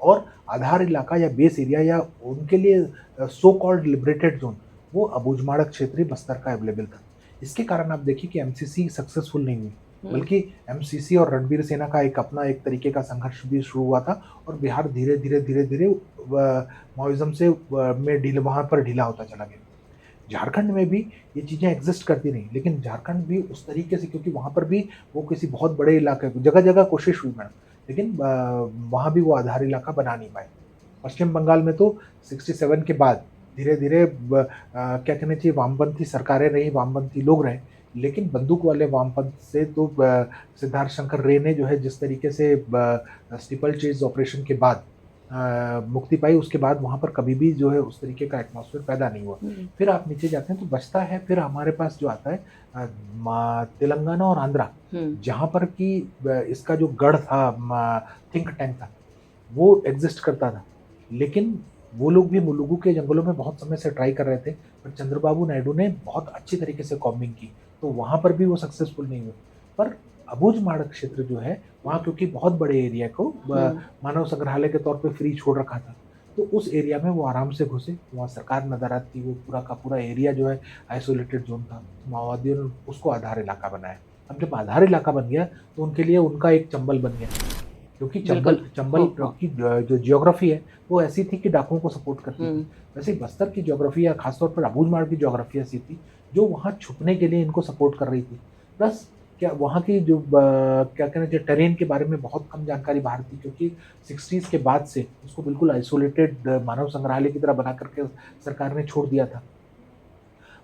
और आधार इलाका या बेस एरिया या उनके लिए सो कॉल्ड लिबरेटेड जोन वो अबूझमाड़ क्षेत्रीय बस्तर का अवेलेबल था। इसके कारण आप देखिए कि एमसीसी सक्सेसफुल नहीं हुई, हम्म, बल्कि एमसीसी और रणबीर सेना का एक अपना एक तरीके का संघर्ष भी शुरू हुआ था, और बिहार धीरे धीरे माओइज्म से में ढीला वहां पर ढीला होता चला गया। झारखंड में भी ये चीज़ें एग्जिस्ट करती रहीं, लेकिन झारखंड भी उस तरीके से, क्योंकि वहाँ पर भी वो किसी बहुत बड़े इलाके, जगह जगह कोशिश हुई मैडम, लेकिन वहाँ भी वो आधार इलाका बना नहीं पाए। पश्चिम बंगाल में तो 67 के बाद धीरे धीरे क्या कहना चाहिए, वामपंथी सरकारें रही, वामपंथी लोग रहे, लेकिन बंदूक वाले वामपंथ से तो सिद्धार्थ शंकर रे ने जो है जिस तरीके से स्टीपल चेज ऑपरेशन के बाद मुक्ति पाई, उसके बाद वहाँ पर कभी भी जो है उस तरीके का एटमॉस्फेयर पैदा नहीं हुआ। हम्म, फिर आप नीचे जाते हैं तो बचता है फिर हमारे पास जो आता है तेलंगाना और आंध्रा, हम्म, जहाँ पर कि इसका जो गढ़ था, थिंक टैंक था, वो एग्जिस्ट करता था। लेकिन वो लोग भी मुलुगु के जंगलों में बहुत समय से ट्राई कर रहे थे, पर चंद्रबाबू नायडू ने बहुत अच्छी तरीके से कॉम्बिंग की, तो वहाँ पर भी वो सक्सेसफुल नहीं हुए। पर अबूझमाड़ क्षेत्र जो है, वहाँ क्योंकि बहुत बड़े एरिया को हम्म, मानव संग्रहालय के तौर पे फ्री छोड़ रखा था, तो उस एरिया में वो आराम से घुसे, वहाँ सरकार नज़र आती, वो पूरा का पूरा एरिया जो है आइसोलेटेड ज़ोन था। माओवादियों ने उसको आधार इलाका बनाया। अब जब आधार इलाका बन गया, तो उनके लिए उनका एक चंबल बन गया, क्योंकि चंबल बिल्कुल। चंबल हो, हो, की जो जियोग्राफी है, वो ऐसी थी कि डाकुओं को सपोर्ट करती थी। हम्म, वैसे ही बस्तर की जियोग्राफी या खासतौर पर अबूझमाड़ की जियोग्राफी ऐसी थी, जो वहाँ छुपने के लिए इनको सपोर्ट कर रही थी। प्लस क्या वहाँ की जो क्या कहना चाहिए, टेरेन के बारे में बहुत कम जानकारी बाहर थी, क्योंकि 60s के बाद से उसको बिल्कुल आइसोलेटेड मानव संग्रहालय की तरह बना करके सरकार ने छोड़ दिया था।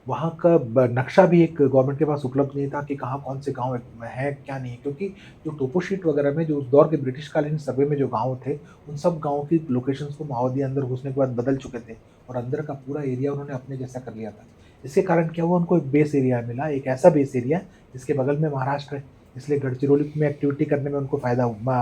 वहाँ का नक्शा भी एक गवर्नमेंट के पास उपलब्ध नहीं था कि कहाँ कौन से गाँव है क्या नहीं है, क्योंकि जो टोपो शीट वगैरह में जो उस दौर के ब्रिटिशकालीन सर्वे में जो गाँव थे, उन सब गाँवों की लोकेशंस को माओवादी अंदर घुसने के बाद बदल चुके थे, और अंदर का पूरा एरिया उन्होंने अपने जैसा कर लिया था। इसके कारण क्या हुआ, उनको एक बेस एरिया मिला, एक ऐसा बेस एरिया जिसके बगल में महाराष्ट्र है, इसलिए गढ़चिरौली में एक्टिविटी करने में उनको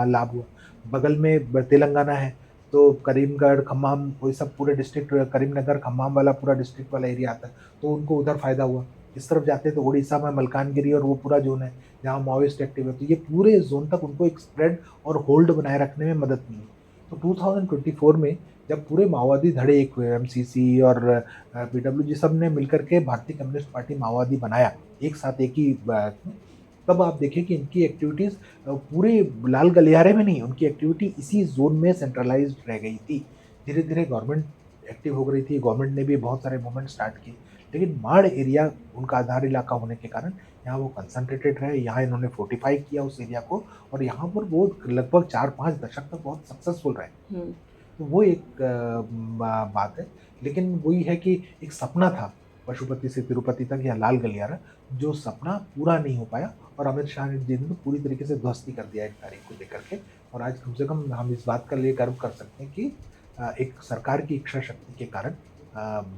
लाभ हुआ। बगल में तेलंगाना है, तो करीमगढ़, खम्माम, वही सब पूरे डिस्ट्रिक्ट, करीमनगर, खम्माम वाला पूरा डिस्ट्रिक्ट वाला एरिया आता है, तो उनको उधर फ़ायदा हुआ। इस तरफ जाते हैं तो उड़ीसा में मलकानगिरी और वो पूरा ज़ोन है, जहाँ माओइस्ट एक्टिव है, तो ये पूरे ज़ोन तक उनको एक स्प्रेड और होल्ड बनाए रखने में मदद मिली। तो 2024 में जब पूरे माओवादी धड़े एक हुए, एमसीसी और पीडब्ल्यूजी सब ने मिलकर के भारतीय कम्युनिस्ट पार्टी माओवादी बनाया, एक साथ एक ही तब आप देखिए कि इनकी एक्टिविटीज़ पूरे लाल गलियारे में नहीं, उनकी एक्टिविटी इसी ज़ोन में सेंट्रलाइज़्ड रह गई थी। धीरे-धीरे गवर्नमेंट एक्टिव हो गई थी, गवर्नमेंट ने भी बहुत सारे मूवमेंट स्टार्ट किए। लेकिन माड़ एरिया उनका आधार इलाका होने के कारण यहाँ वो कंसंट्रेटेड रहे, यहाँ इन्होंने फोर्टिफाई किया उस एरिया को, और यहाँ पर वो लगभग 4-5 दशक तक बहुत सक्सेसफुल रहे। हम्म, तो वो एक बात है। लेकिन वही है कि एक सपना था पशुपति से तिरुपति तक या लाल गलियारा, जो सपना पूरा नहीं हो पाया, और अमित शाह जी ने तो पूरी तरीके से ध्वस्त ही कर दिया एक तारीख को लेकर के। और आज कम से कम हम इस बात का लिए गर्व कर सकते हैं कि एक सरकार की इच्छा शक्ति के कारण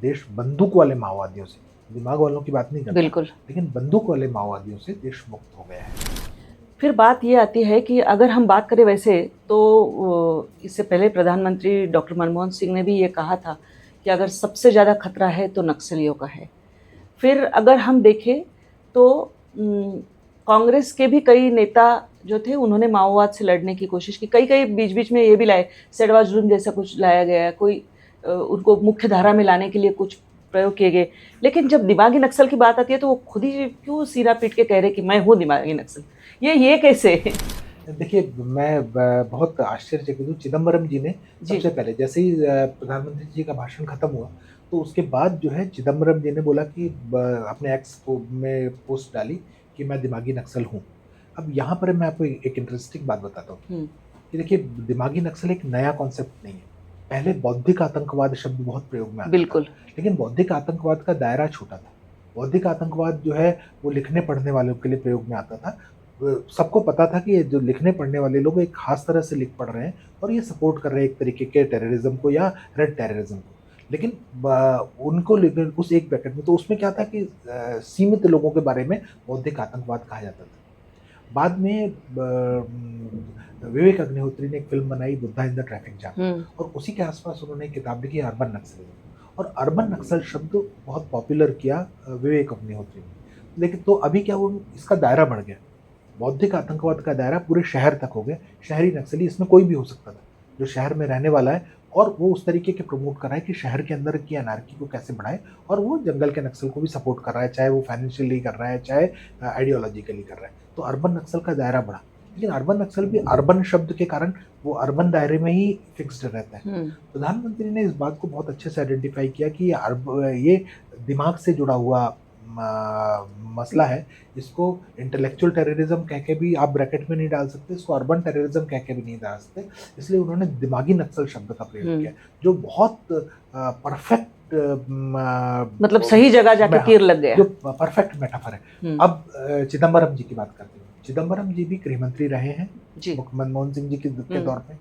देश बंदूक वाले माओवादियों से, दिमाग वालों की बात नहीं करता, बिल्कुल। लेकिन बंदूक वाले माओवादियों से देश मुक्त हो गया है। फिर बात ये आती है कि अगर हम बात करें वैसे तो इससे पहले प्रधानमंत्री डॉक्टर मनमोहन सिंह ने भी ये कहा था कि अगर सबसे ज़्यादा खतरा है तो नक्सलियों का है। फिर अगर हम देखें तो कांग्रेस के भी कई नेता जो थे उन्होंने माओवाद से लड़ने की कोशिश की, कई कई बीच बीच में ये भी लाए, सेडवा जुल्म जैसा कुछ लाया गया, कोई उनको मुख्य धारा में लाने के लिए कुछ प्रयोग किए गए। लेकिन जब दिमागी नक्सल की बात आती है तो वो खुद ही क्यों सिरा पीट के कह रहे कि मैं हूँ दिमागी नक्सल, ये कैसे? देखिए, मैं बहुत आश्चर्यचकित हूँ। चिदम्बरम जी ने जी। सबसे पहले जैसे ही प्रधानमंत्री जी का भाषण खत्म हुआ, तो उसके बाद जो है चिदम्बरम जी ने बोला कि अपने एक्स में पोस्ट डाली कि मैं दिमागी नक्सल हूँ। अब यहाँ पर मैं आपको एक इंटरेस्टिंग बात बताता हूँ हम्म, कि देखिए, दिमागी नक्सल एक नया कॉन्सेप्ट नहीं है। पहले बौद्धिक आतंकवाद शब्द बहुत प्रयोग में आता था, बिल्कुल। लेकिन बौद्धिक आतंकवाद का दायरा छोटा था। बौद्धिक आतंकवाद जो है वो लिखने पढ़ने वालों के लिए प्रयोग में आता था। सबको पता था कि ये जो लिखने पढ़ने वाले लोग एक खास तरह से लिख पढ़ रहे हैं, और ये सपोर्ट कर रहे हैं एक तरीके के टेररिज्म को या रेड टेररिज्म को। लेकिन उनको लेकर उस एक ब्रैकेट में, तो उसमें क्या था कि सीमित लोगों के बारे में बौद्धिक आतंकवाद कहा जाता था। बाद में विवेक अग्निहोत्री ने एक फ़िल्म बनाई Buddha in the traffic jam, और उसी के आस-पास उन्होंने एक किताब लिखी अर्बन नक्सलिज़्म, और अर्बन नक्सल शब्द बहुत पॉपुलर किया विवेक अग्निहोत्री ने। लेकिन तो अभी क्या हुआ, इसका दायरा बढ़ गया। बौद्धिक आतंकवाद का दायरा पूरे शहर तक हो गया। शहरी नक्सली इसमें कोई भी हो सकता था, जो शहर में रहने वाला है, और वो उस तरीके के प्रमोट कर रहा है कि शहर के अंदर की अनार्की को कैसे बढ़ाए, और वो जंगल के नक्सल को भी सपोर्ट कर रहा है, चाहे वो फाइनेंशियली कर रहा है, चाहे आइडियोलॉजिकली कर रहा है। तो अर्बन नक्सल का दायरा बढ़ा, लेकिन अर्बन नक्सल भी अर्बन शब्द के कारण वो अर्बन दायरे में ही फिक्स्ड रहता है। प्रधानमंत्री ने इस बात को बहुत अच्छे से आइडेंटिफाई किया कि ये दिमाग से जुड़ा हुआ मसला है। इसको इंटेलेक्चुअल टेररिज्म कह के भी आप ब्रैकेट में नहीं डाल सकते, इसको अर्बन टेररिज्म कह के भी नहीं डाल सकते, इसलिए उन्होंने दिमागी नक्सल शब्द का प्रयोग किया, जो बहुत परफेक्ट मतलब सही जगह जाके तीर लग गया, जो परफेक्ट मेटाफर है। अब चिदम्बरम जी की बात करते हैं। चिदम्बरम जी भी गृह मंत्री रहे हैं मनमोहन सिंह जी के दौर में।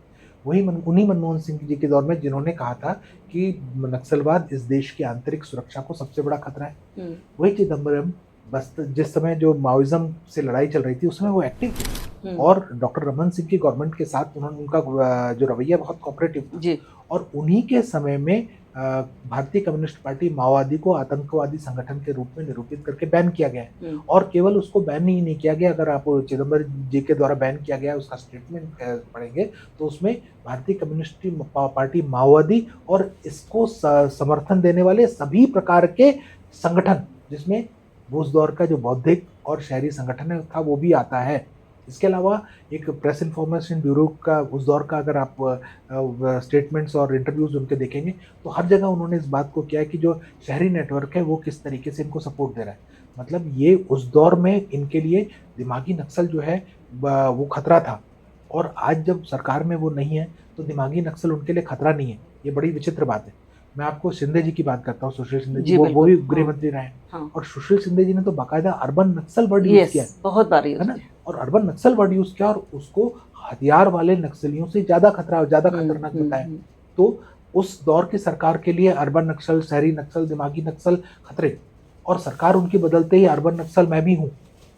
उन्हीं मनमोहन सिंह जी के दौर में जिन्होंने कहा था कि नक्सलवाद इस देश की आंतरिक सुरक्षा को सबसे बड़ा खतरा है। वही चिदम्बरम बस जिस समय जो माओइज्म से लड़ाई चल रही थी उस समय वो एक्टिव थे, और डॉक्टर रमन सिंह की गवर्नमेंट के साथ उनका जो रवैया बहुत कोऑपरेटिव था, और उन्हीं के समय में भारतीय कम्युनिस्ट पार्टी माओवादी को आतंकवादी संगठन के रूप में निरूपित करके बैन किया गया है। और केवल उसको बैन ही नहीं किया गया, अगर आप चिदम्बरम जी के द्वारा बैन किया गया उसका स्टेटमेंट पढ़ेंगे तो उसमें भारतीय कम्युनिस्ट पार्टी माओवादी और इसको समर्थन देने वाले सभी प्रकार के संगठन, जिसमें उस दौर का जो बौद्धिक और शहरी संगठन था वो भी आता है। इसके अलावा एक प्रेस इन्फॉर्मेशन ब्यूरो का उस दौर का अगर आप स्टेटमेंट्स और इंटरव्यूज़ उनके देखेंगे तो हर जगह उन्होंने इस बात को किया है कि जो शहरी नेटवर्क है वो किस तरीके से इनको सपोर्ट दे रहा है। मतलब ये उस दौर में इनके लिए दिमागी नक्सल जो है वो खतरा था, और आज जब सरकार में वो नहीं है तो दिमागी नक्सल उनके लिए खतरा नहीं है। ये बड़ी विचित्र बात है। मैं आपको शिंदे जी की बात करता हूँ, सुशील शिंदे जी, वो भी गृह मंत्री रहे हैं, और सुशील शिंदे जी ने तो बाकायदा अर्बन नक्सल वर्ड यूज किया, बहुत बार है ना, और अर्बन नक्सल वर्ड यूज किया, और उसको हथियार वाले नक्सलियों से ज्यादा खतरनाक बताया। तो उस दौर की सरकार के लिए अर्बन नक्सल, शहरी नक्सल, दिमागी नक्सल खतरे, और सरकार उनकी बदलते ही अर्बन नक्सल मैं भी हूँ।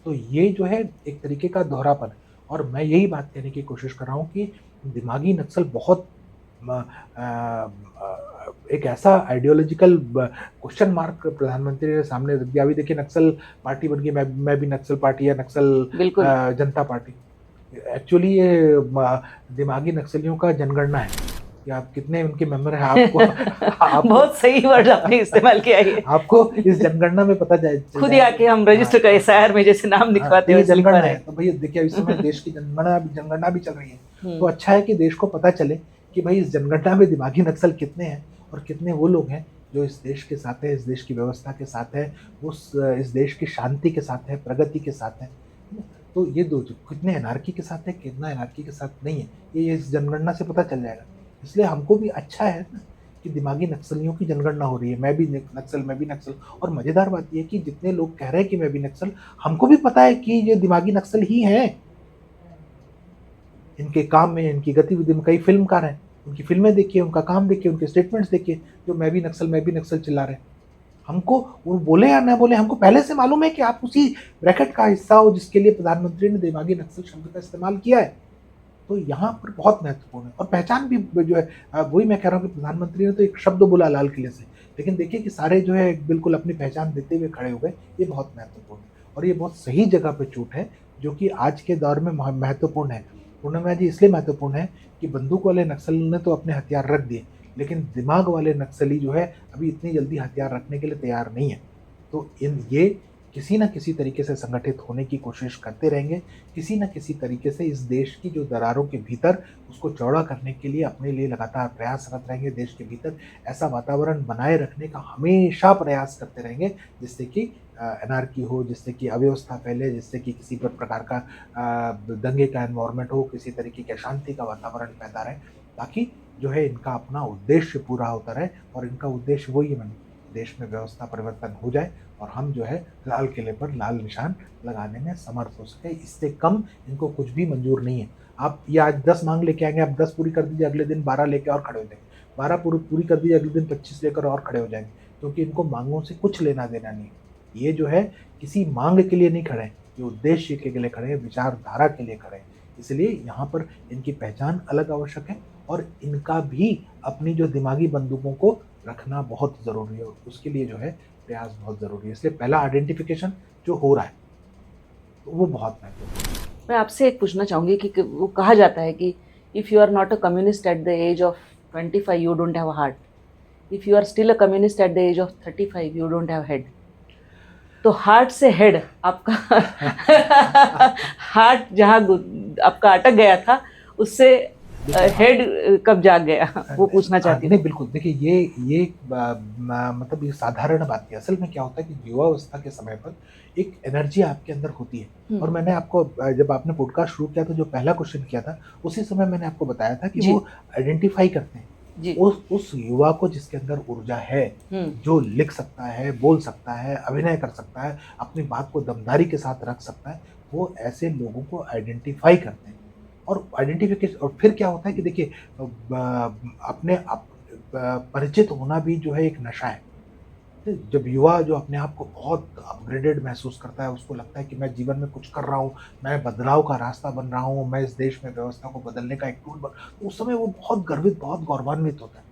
तो ये जो है एक तरीके का दोहरापन है, और मैं यही बात कहने की कोशिश कर रहा हूँ कि दिमागी नक्सल बहुत एक ऐसा आइडियोलॉजिकल क्वेश्चन मार्क प्रधानमंत्री ने सामने रख दिया। अभी देखिए नक्सल पार्टी बन गई, मैं भी नक्सल पार्टी या नक्सल जनता पार्टी। एक्चुअली ये दिमागी नक्सलियों का जनगणना है कि आप कितने उनके मेंबर हैं, आपको बहुत सही वर्ड आपने इस्तेमाल किया है। आपको इस जनगणना में पता जाए, खुद ही आके हम रजिस्टर करें शहर में जैसे नाम लिखवाते हैं, जनगणना है। तो भैया देखिए इस समय देश की जनगणना भी चल रही है, तो अच्छा है कि देश को पता चले कि भाई इस जनगणना में दिमागी नक्सल कितने हैं और कितने वो लोग हैं जो इस देश के साथ है, इस देश की व्यवस्था के साथ है, इस देश की शांति के साथ है, प्रगति के साथ है। तो ये दो कितने एनार्की के साथ है, कितना एनार्की के साथ नहीं है, ये इस जनगणना से पता चल जाएगा। इसलिए हमको भी अच्छा है ना कि दिमागी नक्सलियों की जनगणना हो रही है। मैं भी नक्सल। और मज़ेदार बात यह है कि जितने लोग कह रहे हैं कि मैं भी नक्सल, हमको भी पता है कि ये दिमागी नक्सल ही हैं। इनके काम में, इनकी गतिविधि में, कई फिल्मकार हैं, उनकी फिल्में देखिए, उनका काम देखिए, उनके स्टेटमेंट्स देखिए, जो मैं भी नक्सल चिल्ला रहे हैं। हमको वो बोले या ना बोले, हमको पहले से मालूम है कि आप उसी ब्रैकेट का हिस्सा हो जिसके लिए प्रधानमंत्री ने दिमागी नक्सल शब्द का इस्तेमाल किया है। तो यहाँ पर बहुत महत्वपूर्ण है, और पहचान भी जो है, वही मैं कह रहा हूँ कि प्रधानमंत्री ने तो एक शब्द बोला लाल किले से, लेकिन देखिए कि सारे जो है बिल्कुल अपनी पहचान देते हुए खड़े हो गए। ये बहुत महत्वपूर्ण है, और ये बहुत सही जगह पे चूट है, जो कि आज के दौर में महत्वपूर्ण है। पूर्णिमा जी इसलिए महत्वपूर्ण है कि बंदूक वाले नक्सल ने तो अपने हथियार रख दिए, लेकिन दिमाग वाले नक्सली जो है अभी इतनी जल्दी हथियार रखने के लिए तैयार नहीं है। तो ये किसी न किसी तरीके से संगठित होने की कोशिश करते रहेंगे, किसी न किसी तरीके से इस देश की जो दरारों के भीतर उसको चौड़ा करने के लिए अपने लिए लगातार प्रयासरत रहेंगे। देश के भीतर ऐसा वातावरण बनाए रखने का हमेशा प्रयास करते रहेंगे जिससे कि एनार्की हो, जिससे कि अव्यवस्था फैले, जिससे कि किसी प्रकार का दंगे का एनवायरनमेंट हो, किसी तरीके के अशांति का वातावरण पैदा रहे, ताकि जो है इनका अपना उद्देश्य पूरा होता रहे। और इनका उद्देश्य वही है, देश में व्यवस्था परिवर्तन हो जाए और हम जो है लाल किले पर लाल निशान लगाने में समर्थ हो सके। इससे कम इनको कुछ भी मंजूर नहीं है। आप ये आज 10 मांग लेके आएंगे, आप 10 पूरी कर दीजिए, अगले दिन 12 लेके और खड़े हो जाएंगे। 12 पूरी कर दी, अगले दिन 25 लेकर और खड़े हो जाएंगे, क्योंकि इनको मांगों से कुछ लेना देना नहीं है। ये जो है किसी मांग के लिए नहीं खड़े हैं, ये उद्देश्य के लिए खड़े हैं, विचारधारा के लिए खड़े हैं। इसलिए यहाँ पर इनकी पहचान अलग आवश्यक है, और इनका भी अपनी जो दिमागी बंदूकों को रखना बहुत ज़रूरी है, और उसके लिए जो है प्रयास बहुत ज़रूरी है। इसलिए पहला आइडेंटिफिकेशन जो हो रहा है, तो वो बहुत महत्वपूर्ण है। मैं आपसे एक पूछना चाहूँगी कि वो कहा जाता है कि if you are not a communist at the age of 25 you don't have a heart, if you are still a communist at the age of 35 you don't have head. तो हार्ट से हेड आपका heart जहाँ आपका अटक गया था, उससे head कब जाग गया, वो पूछना चाहती नहीं हूँ। बिल्कुल, देखिए ये मतलब ये साधारण बात है। असल में क्या होता है कि युवावस्था के समय पर एक एनर्जी आपके अंदर होती है, और मैंने आपको जब आपने पॉडकास्ट शुरू किया तो जो पहला क्वेश्चन किया था, उसी समय मैंने आपको बताया था कि जी। वो आइडेंटिफाई करते हैं जी। उस युवा को जिसके अंदर ऊर्जा है, जो लिख सकता है, बोल सकता है, अभिनय कर सकता है, अपनी बात को दमदारी के साथ रख सकता है, वो ऐसे लोगों को आइडेंटिफाई करते हैं। और आइडेंटिफिकेशन, और फिर क्या होता है कि देखिए अपने परिचित होना भी जो है एक नशा है। तो जब युवा जो अपने आप को बहुत अपग्रेडेड महसूस करता है, उसको लगता है कि मैं जीवन में कुछ कर रहा हूँ, मैं बदलाव का रास्ता बन रहा हूँ, मैं इस देश में व्यवस्था को बदलने का एक टूल बन, तो उस समय वो बहुत गर्वित, बहुत गौरवान्वित होता है।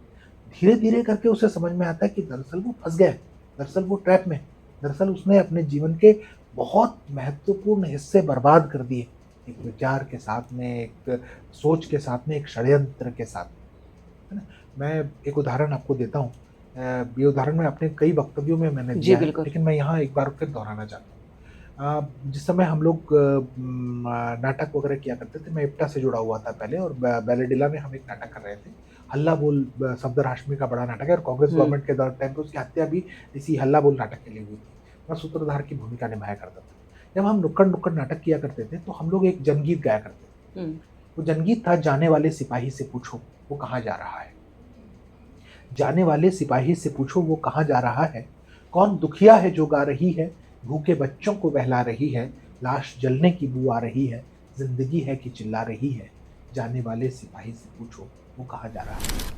धीरे-धीरे करके उसे समझ में आता है कि दरअसल वो फँस गया है, दरअसल वो ट्रैप में है, दरअसल उसने अपने जीवन के बहुत महत्वपूर्ण हिस्से बर्बाद कर दिए। एक विचार के साथ में, एक सोच के साथ में, एक षड्यंत्र के साथ में, है ना? मैं एक उदाहरण आपको देता हूँ। ये उदाहरण मैं अपने कई वक्तव्यों में मैंने जी दिया है, बिल्कुल। लेकिन मैं यहाँ एक बार फिर दोहराना चाहता हूँ। जिस समय हम लोग नाटक वगैरह किया करते थे, मैं इप्टा से जुड़ा हुआ था पहले, और बैलेडिला में हम एक नाटक कर रहे थे। हल्ला बोल सफदर हाशमी का बड़ा नाटक है, और कांग्रेस गवर्नमेंट के दौर टाइम पे उसकी हत्या भी इसी हल्ला बोल नाटक के लिए हुई थी। मैं सूत्रधार की भूमिका निभाया करता था। जब हम नुक्कड़-नुक्कड़ नाटक किया करते थे, तो हम लोग एक जनगीत गाया करते थे। वो जनगीत था, जाने वाले सिपाही से पूछो वो कहाँ जा रहा है। जाने वाले सिपाही से पूछो वो कहाँ जा रहा है। कौन दुखिया है जो गा रही है, भूखे बच्चों को बहला रही है, लाश जलने की बू आ रही है, जिंदगी है कि चिल्ला रही है। जाने वाले सिपाही से पूछो वो कहाँ जा रहा है।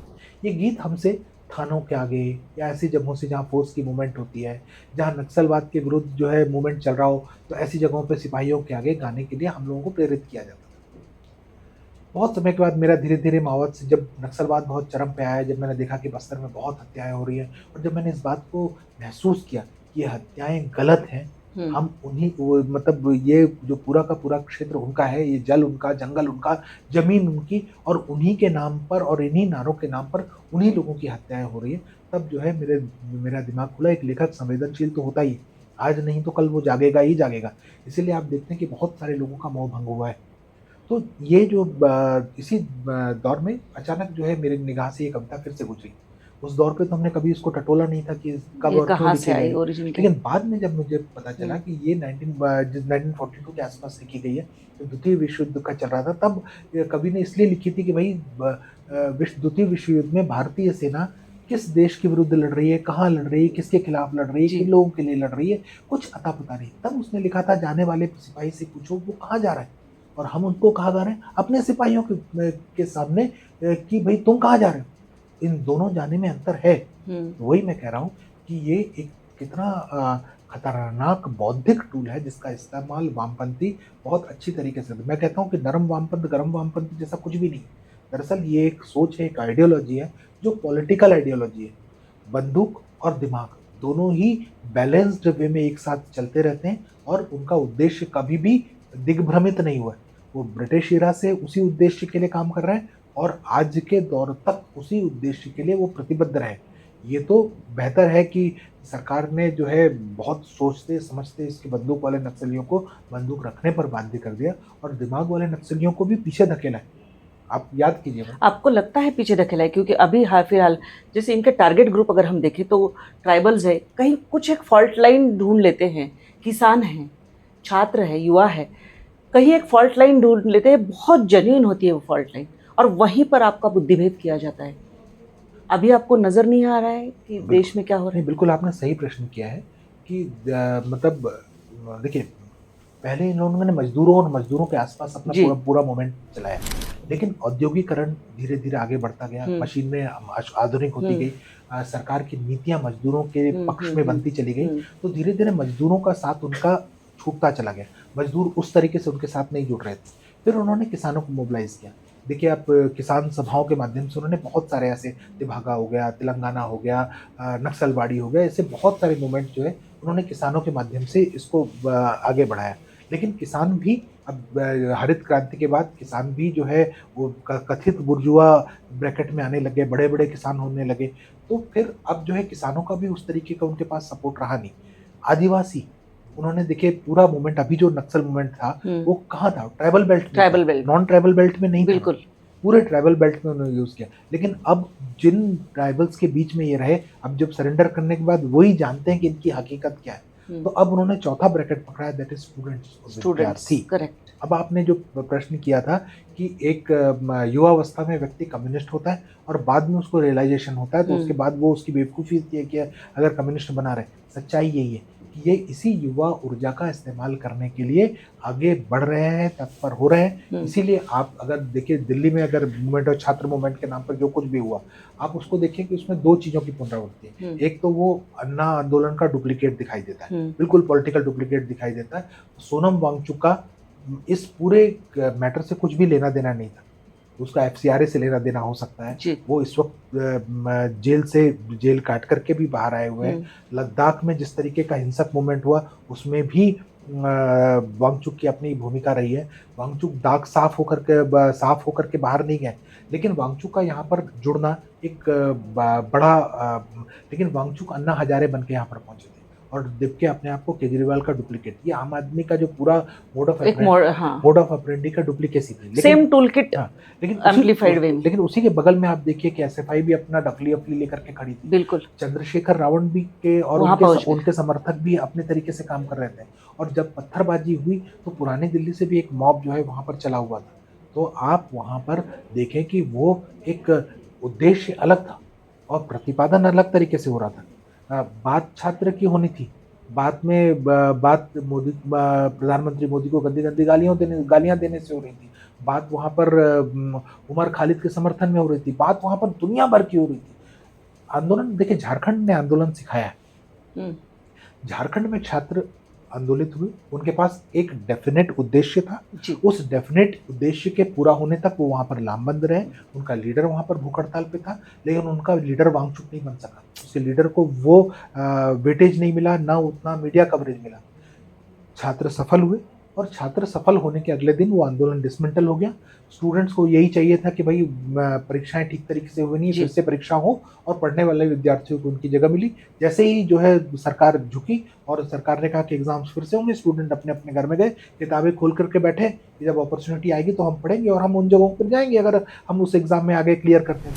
ये गीत हमसे थानों के आगे, या ऐसी जगहों से जहाँ फोर्स की मूवमेंट होती है, जहाँ नक्सलवाद के विरुद्ध जो है मूवमेंट चल रहा हो, तो ऐसी जगहों पे सिपाहियों के आगे गाने के लिए हम लोगों को प्रेरित किया जाता था। बहुत समय के बाद मेरा धीरे-धीरे माओवाद से जब नक्सलवाद बहुत चरम पे आया, जब मैंने देखा कि बस्तर में बहुत हत्याएँ हो रही हैं, और जब मैंने इस बात को महसूस किया कि ये हत्याएँ गलत हैं, हम उन्हीं वो मतलब ये जो पूरा का पूरा क्षेत्र उनका है, ये जल उनका, जंगल उनका, ज़मीन उनकी, और उन्हीं के नाम पर और इन्हीं नारों के नाम पर उन्हीं लोगों की हत्याएँ हो रही हैं, तब जो है मेरा दिमाग खुला। एक लेखक संवेदनशील तो होता ही है, आज नहीं तो कल वो जागेगा ही जागेगा। इसीलिए आप देखते हैं कि बहुत सारे लोगों का मोह भंग हुआ है। तो ये जो इसी दौर में अचानक जो है मेरी निगाह से ये कविता फिर से गुजरी। उस दौर पे तो हमने कभी इसको टटोला नहीं था कि कब ये और क्यों कहाँ से लिखी आई गई। ओरिजिन के? लेकिन बाद में जब मुझे पता चला कि ये 1942 के आस-पास लिखी गई है, तो द्वितीय विश्व युद्ध का चल रहा था तब। ये कवि ने इसलिए लिखी थी कि भई द्वितीय विश्व युद्ध में भारतीय सेना किस देश के विरुद्ध लड़ रही है, कहाँ लड़ रही है, किसके खिलाफ लड़ रही है, जी। किन लोगों के लिए लड़ रही है, कुछ अता-पता नहीं। तब उसने लिखा था, जाने वाले सिपाही से पूछो वो कहाँ जा रहा है। और हम उनको कहाँ गा रहे हैं? अपने सिपाहियों के सामने, कि भई तुम कहाँ जा रहे हो? इन दोनों जाने में अंतर है। तो वही मैं कह रहा हूँ कि ये एक कितना खतरनाक बौद्धिक टूल है, जिसका इस्तेमाल वामपंथी बहुत अच्छी तरीके से। मैं कहता हूँ कि नरम वामपंथ, गरम वामपंथ जैसा कुछ भी नहीं है। दरअसल ये एक सोच है, एक आइडियोलॉजी है, जो पॉलिटिकल आइडियोलॉजी है। बंदूक और दिमाग दोनों ही बैलेंस्ड वे में एक साथ चलते रहते हैं, और उनका उद्देश्य कभी भी दिग्भ्रमित नहीं हुआ है। वो ब्रिटिश इरा से उसी उद्देश्य के लिए काम कर रहे हैं, और आज के दौर तक उसी उद्देश्य के लिए वो प्रतिबद्ध रहे। ये तो बेहतर है कि सरकार ने जो है बहुत सोचते समझते इसके बंदूक वाले नक्सलियों को बंदूक रखने पर बाध्य कर दिया, और दिमाग वाले नक्सलियों को भी पीछे धकेला है। आप याद कीजिएगा। आपको लगता है पीछे धकेला है? क्योंकि अभी हाल फिलहाल जैसे इनके टारगेट ग्रुप अगर हम देखें तो ट्राइबल्स है, कहीं कुछ एक फॉल्ट लाइन ढूंढ लेते हैं, किसान हैं, छात्र है, युवा है, कहीं एक फॉल्ट लाइन ढूंढ लेते हैं, बहुत जेन्युइन होती है वो फॉल्ट लाइन, और वहीं पर आपका बुद्धिभेद किया जाता है। अभी आपको नजर नहीं आ रहा है कि देश बिल्कुल। में क्या हो रहा नहीं, है? बिल्कुल आपने सही प्रश्न किया है कि मतलब देखिए, पहले इन लोगों ने मज़दूरों और मज़दूरों के आस-पास अपना जी। पूरा पूरा मूवमेंट चलाया। लेकिन औद्योगिकरण धीरे धीरे आगे बढ़ता गया, मशीनें आधुनिक होती गई, सरकार की नीतियां मजदूरों के पक्ष में बनती चली गई, हम्म, तो धीरे धीरे मजदूरों का साथ उनका छूटता चला गया। मजदूर उस तरीके से उनके साथ नहीं जुड़ रहे थे। फिर उन्होंने किसानों को मोबिलाइज किया। देखिए आप किसान सभाओं के माध्यम से उन्होंने बहुत सारे ऐसे, तेभागा हो गया, तेलंगाना हो गया, नक्सलवाड़ी हो गया, ऐसे बहुत सारे मूवमेंट जो है उन्होंने किसानों के माध्यम से इसको आगे बढ़ाया। लेकिन किसान भी अब हरित क्रांति के बाद किसान भी जो है वो कथित बुर्जुआ ब्रैकेट में आने लगे, बड़े-बड़े किसान होने लगे। तो फिर अब जो है किसानों का भी उस तरीके का उनके पास सपोर्ट रहा नहीं। आदिवासी, उन्होंने देखिए पूरा मूवमेंट, अभी जो नक्सल मूवमेंट था, वो कहाँ था? ट्राइबल बेल्ट में था, tribal belt, non tribal belt में नहीं था। बिल्कुल। पूरे ट्राइबल बेल्ट में उन्होंने यूज़ किया। लेकिन अब जिन ट्राइबल्स के बीच में ये रहे, अब जब सरेंडर करने के बाद वही जानते हैं कि इनकी हकीकत क्या है। तो अब उन्होंने चौथा ब्रैकेट पकड़ा है, दैट इज़ स्टूडेंट्स और स्टूडेंट्स, विद्यार्थी। करेक्ट। अब आपने जो प्रश्न किया था कि एक युवावस्था में व्यक्ति कम्युनिस्ट होता है और बाद में उसको रियलाइजेशन होता है, तो उसके बाद वो उसकी बेवकूफ़ी होती है कि अगर कम्युनिस्ट बना रहे। सच्चाई यही है कि ये इसी युवा ऊर्जा का इस्तेमाल करने के लिए आगे बढ़ रहे हैं, तत्पर हो रहे हैं। इसीलिए आप अगर देखिए दिल्ली में अगर मूवमेंट और छात्र मूवमेंट के नाम पर जो कुछ भी हुआ, आप उसको देखिए कि उसमें 2 चीज़ों की पुनरावृत्ति है। एक तो वो अन्ना आंदोलन का डुप्लीकेट दिखाई देता है, बिल्कुल पॉलिटिकल डुप्लीकेट दिखाई देता है। सोनम वांगचुक का इस पूरे मैटर से कुछ भी लेना देना नहीं था। उसका एफसीआरए से लेना देना हो सकता है। वो इस वक्त जेल काट करके भी बाहर आए हुए हैं। लद्दाख में जिस तरीके का हिंसक मूवमेंट हुआ, उसमें भी वांगचुक की अपनी भूमिका रही है। वांगचुक दाग साफ होकर के बाहर नहीं गए, लेकिन वांगचुक का यहाँ पर जुड़ना एक लेकिन वांगचुक अन्ना हजारे बन के यहाँ पर पहुंचे थे और दिव्य अपने आप को केजरीवाल का डुप्लीकेट। ये आम आदमी का जो पूरा मोड ऑफ ऑपरेंडी का डुप्लीकेसी थी। सेम टूलकिट, हाँ, लेकिन एम्पलीफाइड वे में। लेकिन उसी के बगल में आप देखिए कि एसएफआई भी अपना डफली लेकर के खड़ी थी। बिल्कुल। चंद्रशेखर रावण भी के और उनके समर्थक भी अपने तरीके से काम कर रहे थे। और जब पत्थरबाजी हुई तो पुरानी दिल्ली से भी एक मॉब जो है वहां पर चला हुआ था। तो आप वहां पर देखें कि वो एक उद्देश्य अलग था और प्रतिपादन अलग तरीके से हो रहा था। बात छात्र की होनी थी, बात में बात मोदी प्रधानमंत्री मोदी को गंदी गंदी गालियां देने से हो रही थी। बात वहां पर उमर खालिद के समर्थन में हो रही थी। बात वहां पर दुनिया भर की हो रही थी। आंदोलन देखिए, झारखंड ने आंदोलन सिखाया है। झारखंड में छात्र आंदोलित हुए, उनके पास एक डेफिनेट उद्देश्य था। उस डेफिनेट उद्देश्य के पूरा होने तक वो वहां पर लामबंद रहे। उनका लीडर वहां पर भूख हड़ताल पे था, लेकिन उनका लीडर वांगचुक नहीं बन सका। उसके लीडर को वो वेटेज नहीं मिला, ना उतना मीडिया कवरेज मिला। छात्र सफल हुए और छात्र सफल होने के अगले दिन वो आंदोलन डिसमेंटल हो गया। स्टूडेंट्स को यही चाहिए था कि भाई परीक्षाएं ठीक तरीके से हुई नहीं, फिर से परीक्षा हो और पढ़ने वाले विद्यार्थियों को उनकी जगह मिली। जैसे ही जो है सरकार झुकी और सरकार ने कहा कि एग्जाम्स फिर से होंगे, स्टूडेंट अपने अपने घर में गए, किताबें खोल करके बैठे कि जब अपॉर्चुनिटी आएगी तो हम पढ़ेंगे और हम उन जगहों पर जाएंगे अगर हम उस एग्जाम में आगे क्लियर करते हैं।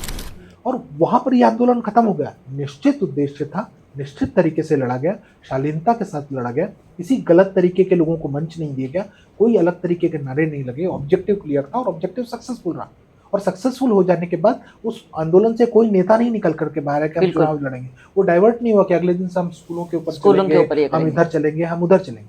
और वहां पर यह आंदोलन खत्म हो गया। निश्चित उद्देश्य था, निश्चित तरीके से लड़ा गया, शालीनता के साथ लड़ा गया, किसी गलत तरीके के लोगों को मंच नहीं दिया गया, कोई अलग तरीके के नारे नहीं लगे। ऑब्जेक्टिव क्लियर था और ऑब्जेक्टिव सक्सेसफुल रहा। और सक्सेसफुल हो जाने के बाद उस आंदोलन से कोई नेता नहीं निकल करके बाहर है कि हम चुनाव लड़ेंगे। वो डाइवर्ट नहीं हुआ कि अगले दिन से हम स्कूलों के ऊपर चलेंगे, हम इधर चलेंगे, हम उधर चलेंगे।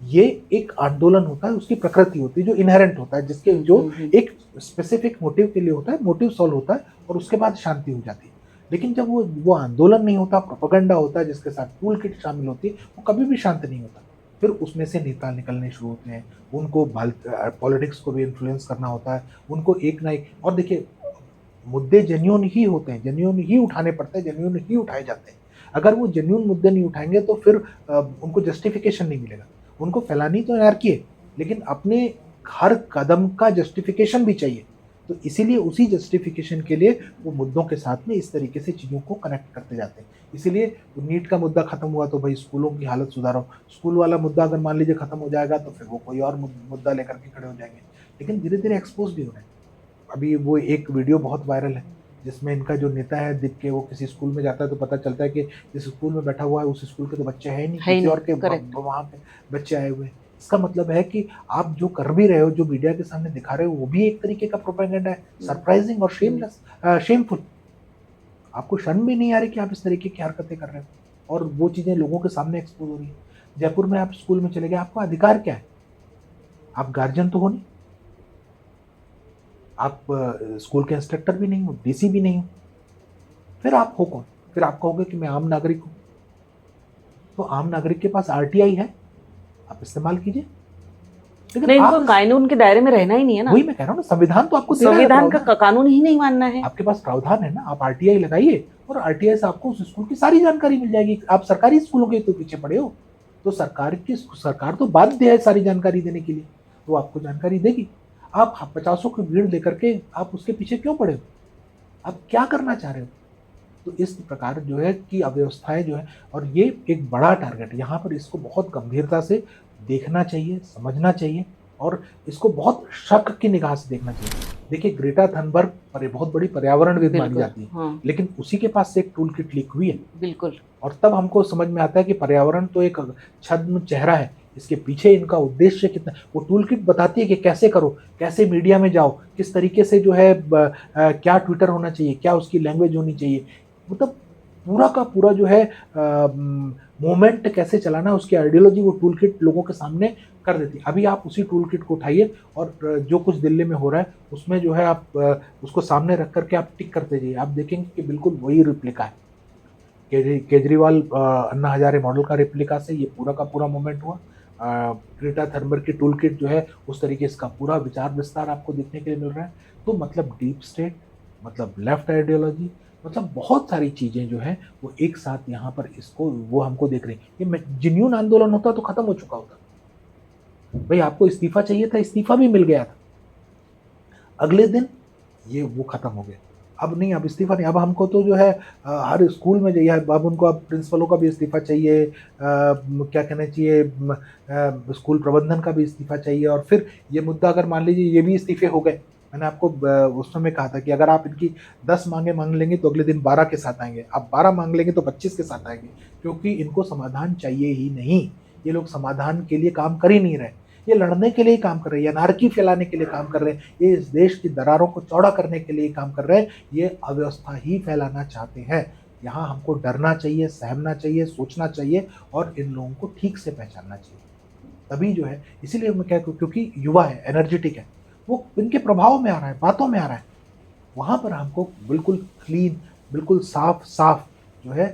ये एक आंदोलन होता है, उसकी प्रकृति होती है, जो इनहेरेंट होता है, जिसके जो एक स्पेसिफिक मोटिव के लिए होता है, मोटिव सॉल्व होता है और उसके बाद शांति हो जाती है। लेकिन जब वो आंदोलन नहीं होता, प्रोपेगेंडा होता है जिसके साथ टूल किट शामिल होती है, वो कभी भी शांत नहीं होता। फिर उसमें से नेता निकलने शुरू होते हैं, उनको पॉलिटिक्स को भी इन्फ्लुएंस करना होता है, उनको एक ना एक। और देखिए, मुद्दे जेन्युइन ही होते हैं, जेन्युइन ही उठाने पड़ते हैं, जेन्युइन ही उठाए जाते हैं। अगर वो जेन्युइन मुद्दे नहीं उठाएंगे तो फिर उनको जस्टिफिकेशन नहीं मिलेगा। उनको फैलानी तो एनार्की है, लेकिन अपने हर कदम का जस्टिफिकेशन भी चाहिए। तो इसीलिए उसी जस्टिफिकेशन के लिए वो मुद्दों के साथ में इस तरीके से चीज़ों को कनेक्ट करते जाते हैं। इसीलिए नीट का मुद्दा खत्म हुआ तो भाई स्कूलों की हालत सुधारो। स्कूल वाला मुद्दा अगर मान लीजिए खत्म हो जाएगा तो फिर वो कोई और मुद्दा लेकर के खड़े हो जाएंगे। लेकिन धीरे धीरे एक्सपोज भी हो रहे हैं। अभी वो एक वीडियो बहुत वायरल है जिसमें इनका जो नेता है दिख के वो किसी स्कूल में जाता है तो पता चलता है कि जिस स्कूल में बैठा हुआ है उस स्कूल के तो बच्चे हैं ही नहीं, किसी और के वहाँ पे बच्चे आए हुए हैं। इसका मतलब है कि आप जो कर भी रहे हो, जो मीडिया के सामने दिखा रहे हो, वो भी एक तरीके का प्रोपेगेंडा है, सरप्राइजिंग और शेमफुल। आपको शर्म भी नहीं आ रही कि आप इस तरीके की हरकतें कर रहे हो और वो चीज़ें लोगों के सामने एक्सपोज हो रही है। जयपुर में आप स्कूल में चले गए, आपका अधिकार क्या है? आप गार्जियन तो हो नहीं, आप स्कूल के इंस्ट्रक्टर भी नहीं हो, डीसी भी नहीं हो, फिर आप हो कौन? फिर आप कहोगे कि मैं आम नागरिक हूँ। तो आम नागरिक के पास आरटीआई है, आप इस्तेमाल कीजिए। लेकिन नहीं, आप इनको कानून के दायरे में रहना ही नहीं है ना। वही मैं कह रहा हूँ ना, संविधान तो आपको दे रहा है संविधान का प्रावधान। कानून ही नहीं मानना है। आपके पास प्रावधान है ना, आप आरटीआई लगाइए और आरटीआई से आपको उस स्कूल की सारी जानकारी मिल जाएगी। आप सरकारी स्कूलों के तो पीछे पड़े हो, तो सरकार तो बाध्य है सारी जानकारी देने के लिए, तो आपको जानकारी देगी। आप पचासों की भीड़ लेकर के आप उसके पीछे क्यों पड़े हो? आप क्या करना चाह रहे हो? तो इस प्रकार जो है कि अव्यवस्थाएं जो है, और ये एक बड़ा टारगेट है यहाँ पर, इसको बहुत गंभीरता से देखना चाहिए, समझना चाहिए, और इसको बहुत शक की निगाह से देखना चाहिए। देखिए, ग्रेटा थनबर्ग पर बहुत बड़ी पर्यावरणविद मानी बिल्कुल, जाती है, हाँ, लेकिन उसी के पास से एक टूल किट लीक हुई है, बिल्कुल। और तब हमको समझ में आता है कि पर्यावरण तो एक छद्म चेहरा है, इसके पीछे इनका उद्देश्य कितना। वो टूल किट बताती है कि कैसे करो, कैसे मीडिया में जाओ, किस तरीके से जो है क्या ट्विटर होना चाहिए, क्या उसकी लैंग्वेज होनी चाहिए, मतलब पूरा का पूरा जो है मूवमेंट कैसे चलाना है, उसकी आइडियोलॉजी वो टूल किट लोगों के सामने कर देती है। अभी आप उसी टूल किट को उठाइए और जो कुछ दिल्ली में हो रहा है उसमें जो है आप उसको सामने रख करके आप टिक करते जाइए, आप देखेंगे कि बिल्कुल वही रिप्लिका है। केजरीवाल अन्ना हजारे मॉडल का रिप्लिका से ये पूरा का पूरा मूवमेंट हुआ। ग्रेटा थर्मर की टूल किट जो है उस तरीके से इसका पूरा विचार विस्तार आपको देखने के लिए मिल रहा है। तो मतलब डीप स्टेट, मतलब लेफ्ट आइडियोलॉजी, मतलब बहुत सारी चीज़ें जो हैं वो एक साथ यहाँ पर इसको वो हमको देख रही हैं। ये जेन्युइन आंदोलन होता तो खत्म हो चुका होता। भाई आपको इस्तीफा चाहिए था, इस्तीफा भी मिल गया था, अगले दिन ये वो खत्म हो गया। अब नहीं, अब इस्तीफा नहीं, अब हमको तो जो है हर स्कूल में चाहिए, अब उनको अब प्रिंसिपलों का भी इस्तीफा चाहिए, क्या कहना चाहिए, स्कूल प्रबंधन का भी इस्तीफा चाहिए। और फिर ये मुद्दा अगर मान लीजिए ये भी इस्तीफे हो गए, मैंने आपको उस समय कहा था कि अगर आप इनकी 10 मांगे मांग लेंगे तो अगले दिन 12 के साथ आएंगे, आप 12 मांग लेंगे तो 25 के साथ आएंगे, क्योंकि इनको समाधान चाहिए ही नहीं। ये लोग समाधान के लिए काम कर ही नहीं रहे, ये लड़ने के लिए काम कर रहे हैं, अनारकी फैलाने के लिए काम कर रहे हैं, ये इस देश की दरारों को चौड़ा करने के लिए काम कर रहे हैं, ये अव्यवस्था ही फैलाना चाहते हैं। यहाँ हमको डरना चाहिए, सहमना चाहिए, सोचना चाहिए, और इन लोगों को ठीक से पहचानना चाहिए। तभी जो है, इसीलिए मैं कह, क्योंकि युवा है, एनर्जेटिक है, वो इनके प्रभाव में आ रहा है, बातों में आ रहा है। वहाँ पर हमको बिल्कुल क्लीन, बिल्कुल साफ साफ जो है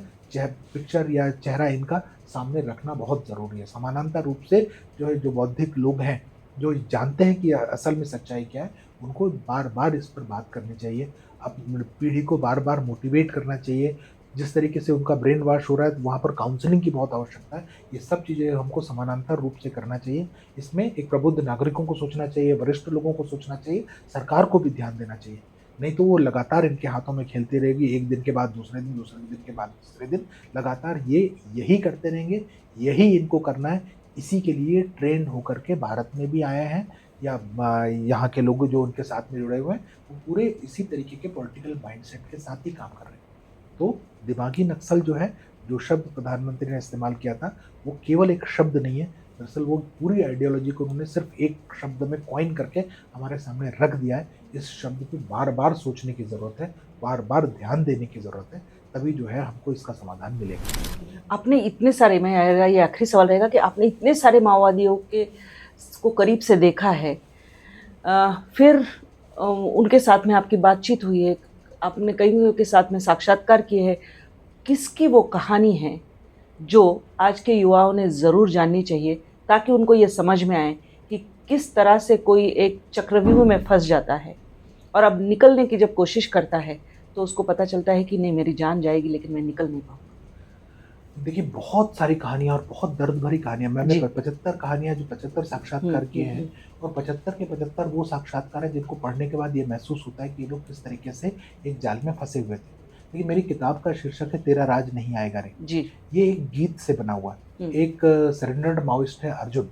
पिक्चर या चेहरा इनका सामने रखना बहुत ज़रूरी है। समानांतर रूप से जो है, जो बौद्धिक लोग हैं, जो जानते हैं कि असल में सच्चाई क्या है, उनको बार बार इस पर बात करनी चाहिए। अब पीढ़ी को बार बार मोटिवेट करना चाहिए। जिस तरीके से उनका ब्रेन वॉश हो रहा है, वहाँ पर काउंसलिंग की बहुत आवश्यकता है। ये सब चीज़ें हमको समानांतर रूप से करना चाहिए। इसमें एक प्रबुद्ध नागरिकों को सोचना चाहिए, वरिष्ठ लोगों को सोचना चाहिए, सरकार को भी ध्यान देना चाहिए। नहीं तो वो लगातार इनके हाथों में खेलती रहेगी, एक दिन के बाद दूसरे दिन, दूसरे दिन के बाद तीसरे दिन, लगातार ये यही करते रहेंगे, यही इनको करना है। इसी के लिए ट्रेंड होकर के भारत में भी आए हैं, या यहाँ के लोग जो उनके साथ में जुड़े हुए हैं, वो पूरे इसी तरीके के पॉलिटिकल माइंडसेट के साथ ही काम कर रहे हैं। तो दिमागी नक्सल जो है, जो शब्द प्रधानमंत्री ने इस्तेमाल किया था, वो केवल एक शब्द नहीं है, दरअसल वो पूरी आइडियोलॉजी को उन्होंने सिर्फ एक शब्द में कॉइन करके हमारे सामने रख दिया है। इस शब्द पे बार बार सोचने की ज़रूरत है, बार बार ध्यान देने की ज़रूरत है, तभी जो है हमको इसका समाधान मिलेगा। आपने इतने सारे, मैं ये आखिरी सवाल रहेगा कि आपने इतने सारे माओवादियों के को करीब से देखा है, फिर उनके साथ में आपकी बातचीत हुई है, आपने कईयों के साथ में साक्षात्कार किए हैं, किसकी वो कहानी है जो आज के युवाओं ने ज़रूर जाननी चाहिए, ताकि उनको ये समझ में आए कि किस तरह से कोई एक चक्रव्यूह में फंस जाता है और अब निकलने की जब कोशिश करता है तो उसको पता चलता है कि नहीं, मेरी जान जाएगी लेकिन मैं निकल नहीं पाऊँगा। देखिए, बहुत सारी कहानियाँ और बहुत दर्द भरी कहानियाँ, मैंने जी। 75 कहानियाँ, जो 75 साक्षात्कार किए हैं, और 75 के 75 वो साक्षात्कार हैं जिनको पढ़ने के बाद ये महसूस होता है कि ये लोग किस तरीके से एक जाल में फंसे हुए थे। देखिए, मेरी किताब का शीर्षक है तेरा राज नहीं आएगा रे। जी। ये एक गीत से बना हुआ है। एक सरेंडर्ड माओइस्ट है अर्जुन,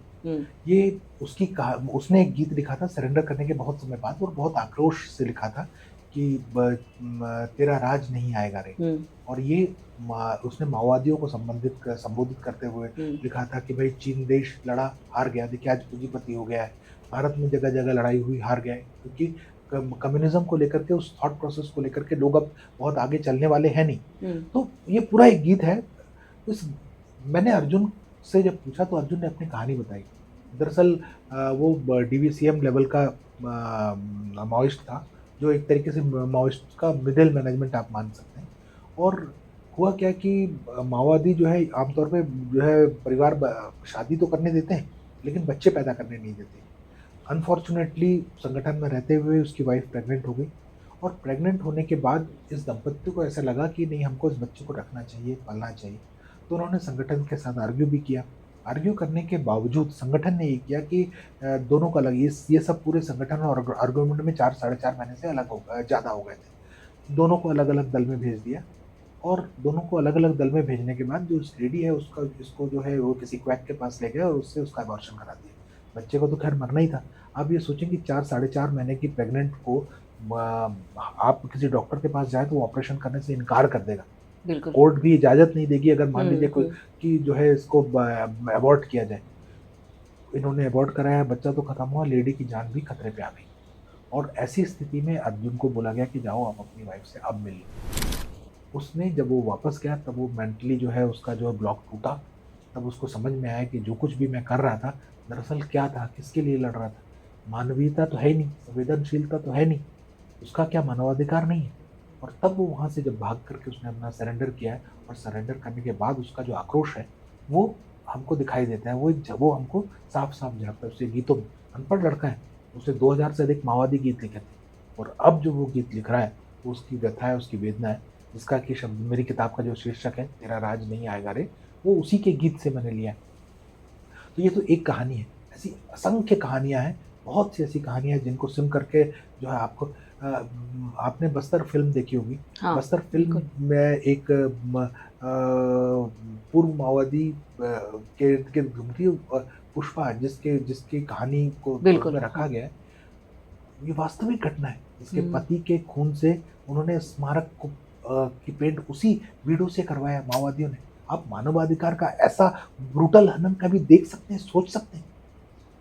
ये उसने एक गीत लिखा था सरेंडर करने के बहुत समय बाद, और बहुत आक्रोश से लिखा था कि तेरा राज नहीं आएगा रे। और ये उसने माओवादियों को संबोधित करते हुए लिखा था कि भाई, चीन देश लड़ा, हार गया, देखिए आज पूंजीपति हो गया है। भारत में जगह जगह लड़ाई हुई, हार गया है, क्योंकि कम्युनिज्म को लेकर के, उस थॉट प्रोसेस को लेकर के लोग अब बहुत आगे चलने वाले हैं नहीं। तो ये पूरा एक गीत है। मैंने अर्जुन से जब पूछा तो अर्जुन ने अपनी कहानी बताई। दरअसल वो DVCM लेवल का माओइस्ट था, जो एक तरीके से माओइस्ट का मिडिल मैनेजमेंट आप मान सकते हैं। और हुआ क्या कि माओवादी जो है आमतौर पे जो है परिवार शादी तो करने देते हैं, लेकिन बच्चे पैदा करने नहीं देते। अनफॉर्चुनेटली संगठन में रहते हुए उसकी वाइफ प्रेग्नेंट हो गई, और प्रेग्नेंट होने के बाद इस दंपत्ति को ऐसा लगा कि नहीं, हमको इस बच्चे को रखना चाहिए, पालना चाहिए। तो उन्होंने संगठन के साथ आर्ग्यू भी किया। आर्ग्यू करने के बावजूद संगठन ने ये किया कि दोनों को अलग, ये सब पूरे संगठन और आर्ग्यूमेंट में 4 साढ़े 4 महीने से ज़्यादा हो गए थे। दोनों को अलग अलग दल में भेज दिया, और दोनों को अलग अलग दल में भेजने के बाद जो लेडी है इसको जो है वो किसी क्वैक के पास ले गए और उससे उसका अबॉर्शन करा दिया। बच्चे को तो खैर मरना ही था। आप ये सोचें कि 4 साढ़े 4 महीने की प्रेग्नेंट को आप किसी डॉक्टर के पास जाए तो वो ऑपरेशन करने से इनकार कर देगा। बिल्कुल। कोर्ट भी इजाज़त नहीं देगी अगर मान लीजिए कोई कि जो है इसको अबॉर्ट किया जाए। इन्होंने अबॉर्ट कराया, बच्चा तो खत्म हुआ, लेडी की जान भी खतरे पे आ गई। और ऐसी स्थिति में अर्जुन को बोला गया कि जाओ आप अपनी वाइफ से अब मिल लो। उसने जब वो वापस गया तब वो मेंटली जो है उसका जो है ब्लॉक टूटा। तब उसको समझ में आया कि जो कुछ भी मैं कर रहा था दरअसल क्या था, किसके लिए लड़ रहा था। मानवीयता तो है नहीं, संवेदनशीलता तो है नहीं, उसका क्या मानवाधिकार नहीं है। और तब वो वहाँ से जब भाग करके उसने अपना सरेंडर किया है, और सरेंडर करने के बाद उसका जो आक्रोश है वो हमको दिखाई देता है। वो हमको साफ साफ जाता है। उसके गीतों में, अनपढ़ लड़का है, उसने 2000 से अधिक माओवादी गीत लिखे थे, और अब जो वो गीत लिख रहा है वो उसकी व्यथा है, उसकी वेदना है, जिसका कि शब्द मेरी किताब का जो शीर्षक है तेरा राज नहीं आएगा रे, वो उसी के गीत से मैंने लिया है। तो ये तो एक कहानी है, ऐसी असंख्य कहानियाँ हैं, बहुत सी ऐसी कहानियाँ हैं जिनको सुन करके जो है आपको आपने बस्तर फिल्म देखी होगी। हाँ, बस्तर फिल्म में एक पूर्व माओवादी के इर्द गिर्द घूमती पुष्पा, जिसकी कहानी को में रखा गया है। ये वास्तविक घटना है। इसके पति के खून से उन्होंने स्मारक को की पेंट उसी वीडियो से करवाया माओवादियों ने। आप मानवाधिकार का ऐसा ब्रूटल हनन कभी देख सकते हैं, सोच सकते हैं?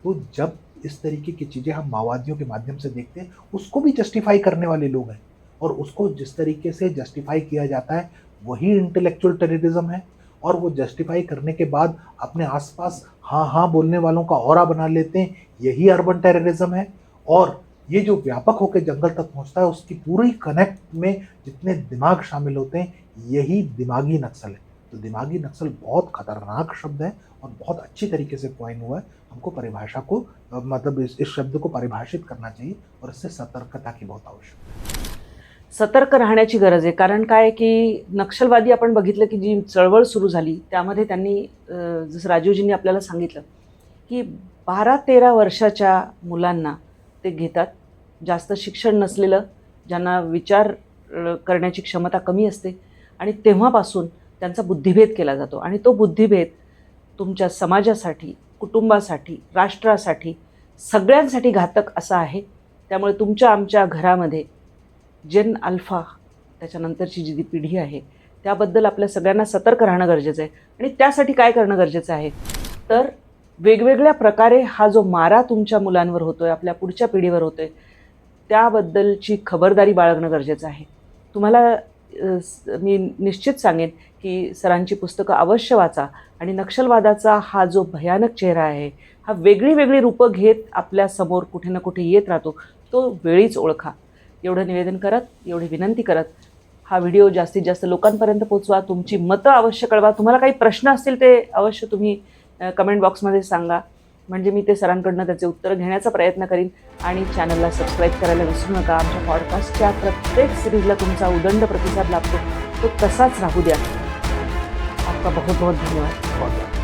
तो जब इस तरीके की चीज़ें हम माओवादियों के माध्यम से देखते हैं, उसको भी जस्टिफाई करने वाले लोग हैं, और उसको जिस तरीके से जस्टिफाई किया जाता है वही इंटेलेक्चुअल टेररिज्म है। और वो जस्टिफाई करने के बाद अपने आसपास हाँ हाँ बोलने वालों का ऑरा बना लेते हैं, यही अर्बन टेररिज्म है। और ये जो व्यापक होकर जंगल तक पहुंचता है, उसकी पूरी कनेक्ट में जितने दिमाग शामिल होते हैं, यही दिमागी नक्सल है। तो दिमागी नक्सल बहुत खतरनाक शब्द है, और बहुत अच्छी तरीके से कॉइन हुआ है। हमको परिभाषा को मतलब इस शब्द को परिभाषित करना चाहिए, और इससे सतर्कता की बहुत आवश्यकता है। सतर्क राहण्याची गरज आहे। कारण काय की नक्षलवादी आपण बघितलं की जी चळवळ सुरू झाली त्यामध्ये त्यांनी जसं राजीवजींनी आपल्याला सांगितलं की 12-13 वर्षाच्या मुलांना ते घेतात, जास्त शिक्षण नसलेलं, ज्यांना विचार करण्याची क्षमता कमी असते, आणि तेव्हापासून त्यांचा बुद्धिभेद केला जातो। आणि तो बुद्धिभेद तुमच्या समाजासाठी, कुटुंबासाठी, राष्ट्रासाठी, सगळ्यांसाठी घातक असा आहे। त्यामुळे तुमच्या आमच्या घरामध्ये जेन अल्फा त्याच्यानंतरची जी पिढी आहे त्याबद्दल आपल्या सगळ्यांना सतर्क राहणं गरजेचं आहे। आणि त्यासाठी काय करणं गरजेचं आहे तर वेगवेगळ्या प्रकारे हा जो मारा तुमच्या मुलांवर होतोय, आपल्या पुढच्या पिढीवर होतोय, त्याबद्दलची खबरदारी बाळगणं गरजेचं आहे। तुम्हाला मी निश्चित सांगेन की सरांची पुस्तकं अवश्य वाचा, आणि नक्षलवादाचा हा जो भयानक चेहरा आहे, हा वेगळी वेगळी रूपं घेत आपल्यासमोर कुठे ना कुठे येत राहतो, तो वेळीच ओळखा। एवढं निवेदन करत, एवढी विनंती करत हा व्हिडिओ जास्तीत जास्त लोकांपर्यंत पोहोचवा। तुमची मतं अवश्य कळवा। तुम्हाला काही प्रश्न असतील ते अवश्य तुम्ही कमेंट बॉक्समध्ये सांगा, म्हणजे मी ते सरांकडनं त्याचे उत्तर घेण्याचा प्रयत्न करीन। आणि चॅनलला सबस्क्राईब करायला विसरू नका। आमच्या पॉडकास्टच्या प्रत्येक सिरीजला तुमचा उदंड प्रतिसाद लाभतो, तो तसाच राहू द्या। आपका बहुत बहुत धन्यवाद।